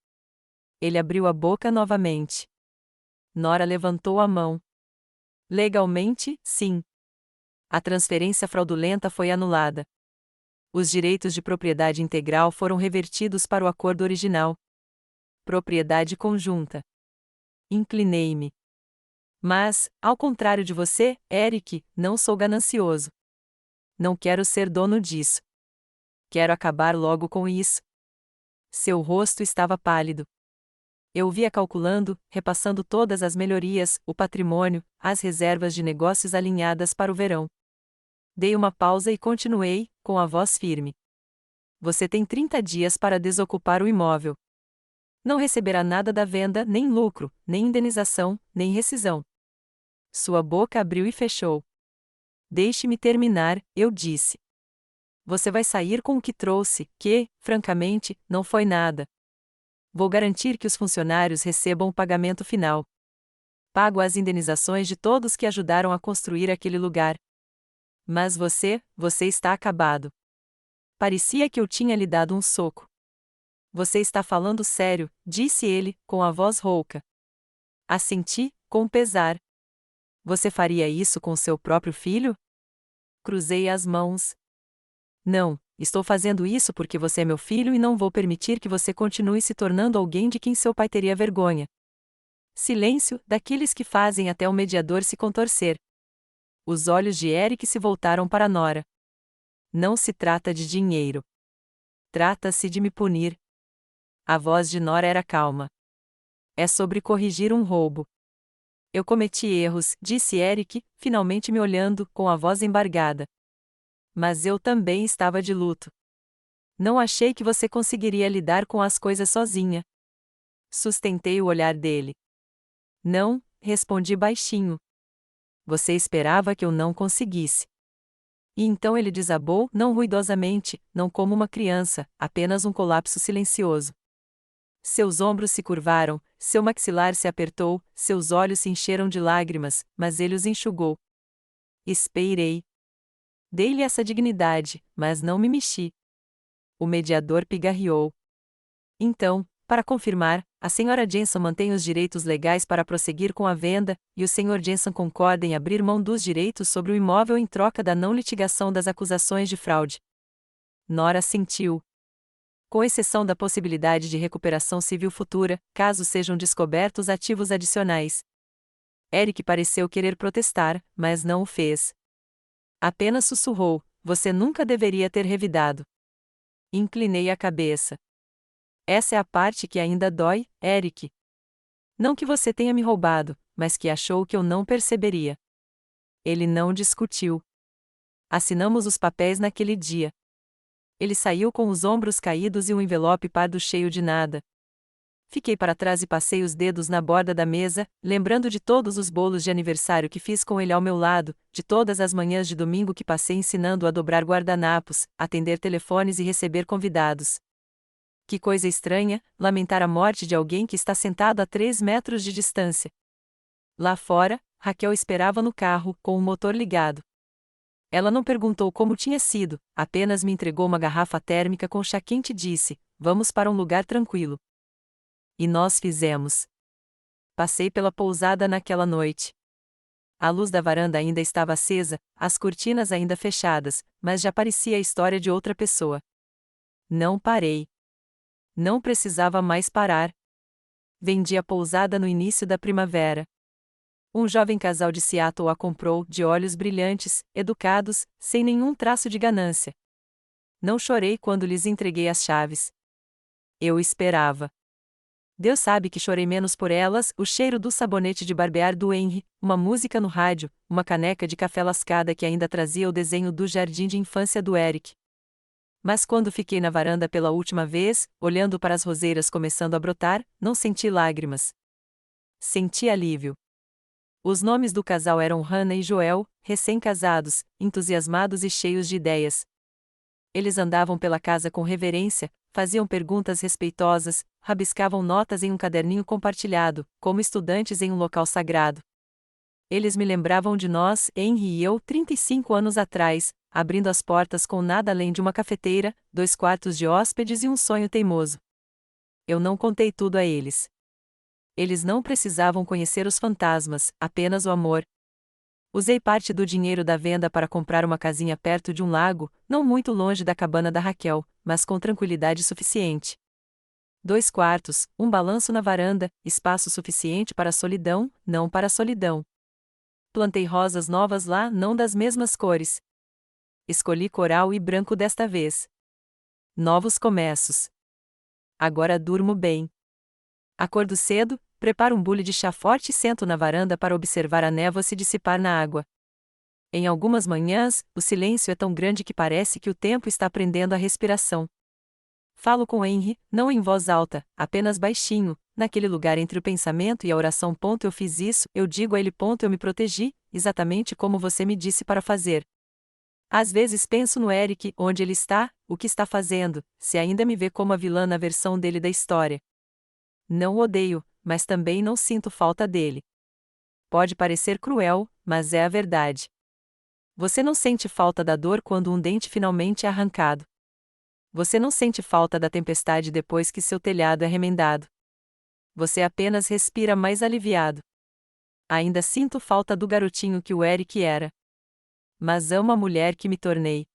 Ele abriu a boca novamente. Nora levantou a mão. Legalmente, sim. A transferência fraudulenta foi anulada. Os direitos de propriedade integral foram revertidos para o acordo original. Propriedade conjunta. Inclinei-me. Mas, ao contrário de você, Eric, não sou ganancioso. Não quero ser dono disso. Quero acabar logo com isso. Seu rosto estava pálido. Eu o via calculando, repassando todas as melhorias, o patrimônio, as reservas de negócios alinhadas para o verão. Dei uma pausa e continuei, com a voz firme. Você tem 30 dias para desocupar o imóvel. Não receberá nada da venda, nem lucro, nem indenização, nem rescisão. Sua boca abriu e fechou. Deixe-me terminar, eu disse. Você vai sair com o que trouxe, que, francamente, não foi nada. Vou garantir que os funcionários recebam o pagamento final. Pago as indenizações de todos que ajudaram a construir aquele lugar. Mas você está acabado. Parecia que eu tinha lhe dado um soco. Você está falando sério, disse ele, com a voz rouca. Assenti, com pesar. Você faria isso com seu próprio filho? Cruzei as mãos. Não, estou fazendo isso porque você é meu filho e não vou permitir que você continue se tornando alguém de quem seu pai teria vergonha. Silêncio, daqueles que fazem até o mediador se contorcer. Os olhos de Eric se voltaram para Nora. Não se trata de dinheiro. Trata-se de me punir. A voz de Nora era calma. É sobre corrigir um roubo. Eu cometi erros, disse Eric, finalmente me olhando, com a voz embargada. Mas eu também estava de luto. Não achei que você conseguiria lidar com as coisas sozinha. Sustentei o olhar dele. Não, respondi baixinho. Você esperava que eu não conseguisse. E então ele desabou, não ruidosamente, não como uma criança, apenas um colapso silencioso. Seus ombros se curvaram, seu maxilar se apertou, seus olhos se encheram de lágrimas, mas ele os enxugou. Esperei. Dei-lhe essa dignidade, mas não me mexi. O mediador pigarreou. Então, para confirmar, a Sra. Jensen mantém os direitos legais para prosseguir com a venda, e o Sr. Jensen concorda em abrir mão dos direitos sobre o imóvel em troca da não litigação das acusações de fraude. Nora assentiu. Com exceção da possibilidade de recuperação civil futura, caso sejam descobertos ativos adicionais. Eric pareceu querer protestar, mas não o fez. Apenas sussurrou: "Você nunca deveria ter revidado." Inclinei a cabeça. Essa é a parte que ainda dói, Eric. Não que você tenha me roubado, mas que achou que eu não perceberia. Ele não discutiu. Assinamos os papéis naquele dia. Ele saiu com os ombros caídos e um envelope pardo cheio de nada. Fiquei para trás e passei os dedos na borda da mesa, lembrando de todos os bolos de aniversário que fiz com ele ao meu lado, de todas as manhãs de domingo que passei ensinando-o a dobrar guardanapos, atender telefones e receber convidados. Que coisa estranha, lamentar a morte de alguém que está sentado a 3 metros de distância. Lá fora, Raquel esperava no carro, com o motor ligado. Ela não perguntou como tinha sido, apenas me entregou uma garrafa térmica com chá quente e disse: "Vamos para um lugar tranquilo." E nós fizemos. Passei pela pousada naquela noite. A luz da varanda ainda estava acesa, as cortinas ainda fechadas, mas já parecia a história de outra pessoa. Não parei. Não precisava mais parar. Vendi a pousada no início da primavera. Um jovem casal de Seattle a comprou, de olhos brilhantes, educados, sem nenhum traço de ganância. Não chorei quando lhes entreguei as chaves. Eu esperava. Deus sabe que chorei menos por elas, o cheiro do sabonete de barbear do Henry, uma música no rádio, uma caneca de café lascada que ainda trazia o desenho do jardim de infância do Eric. Mas quando fiquei na varanda pela última vez, olhando para as roseiras começando a brotar, não senti lágrimas. Senti alívio. Os nomes do casal eram Hannah e Joel, recém-casados, entusiasmados e cheios de ideias. Eles andavam pela casa com reverência, faziam perguntas respeitosas, rabiscavam notas em um caderninho compartilhado, como estudantes em um local sagrado. Eles me lembravam de nós, Henry e eu, 35 anos atrás, abrindo as portas com nada além de uma cafeteira, 2 quartos de hóspedes e um sonho teimoso. Eu não contei tudo a eles. Eles não precisavam conhecer os fantasmas, apenas o amor. Usei parte do dinheiro da venda para comprar uma casinha perto de um lago, não muito longe da cabana da Raquel, mas com tranquilidade suficiente. 2 quartos, um balanço na varanda, espaço suficiente para a solidão, não para a solidão. Plantei rosas novas lá, não das mesmas cores. Escolhi coral e branco desta vez. Novos começos. Agora durmo bem. Acordo cedo, preparo um bule de chá forte e sento na varanda para observar a névoa se dissipar na água. Em algumas manhãs, o silêncio é tão grande que parece que o tempo está prendendo a respiração. Falo com Henry, não em voz alta, apenas baixinho, naquele lugar entre o pensamento e a oração. Eu fiz isso, eu digo a ele. Eu me protegi, exatamente como você me disse para fazer. Às vezes penso no Eric, onde ele está, o que está fazendo, se ainda me vê como a vilã na versão dele da história. Não o odeio, mas também não sinto falta dele. Pode parecer cruel, mas é a verdade. Você não sente falta da dor quando um dente finalmente é arrancado. Você não sente falta da tempestade depois que seu telhado é remendado. Você apenas respira mais aliviado. Ainda sinto falta do garotinho que o Eric era. Mas amo a mulher que me tornei.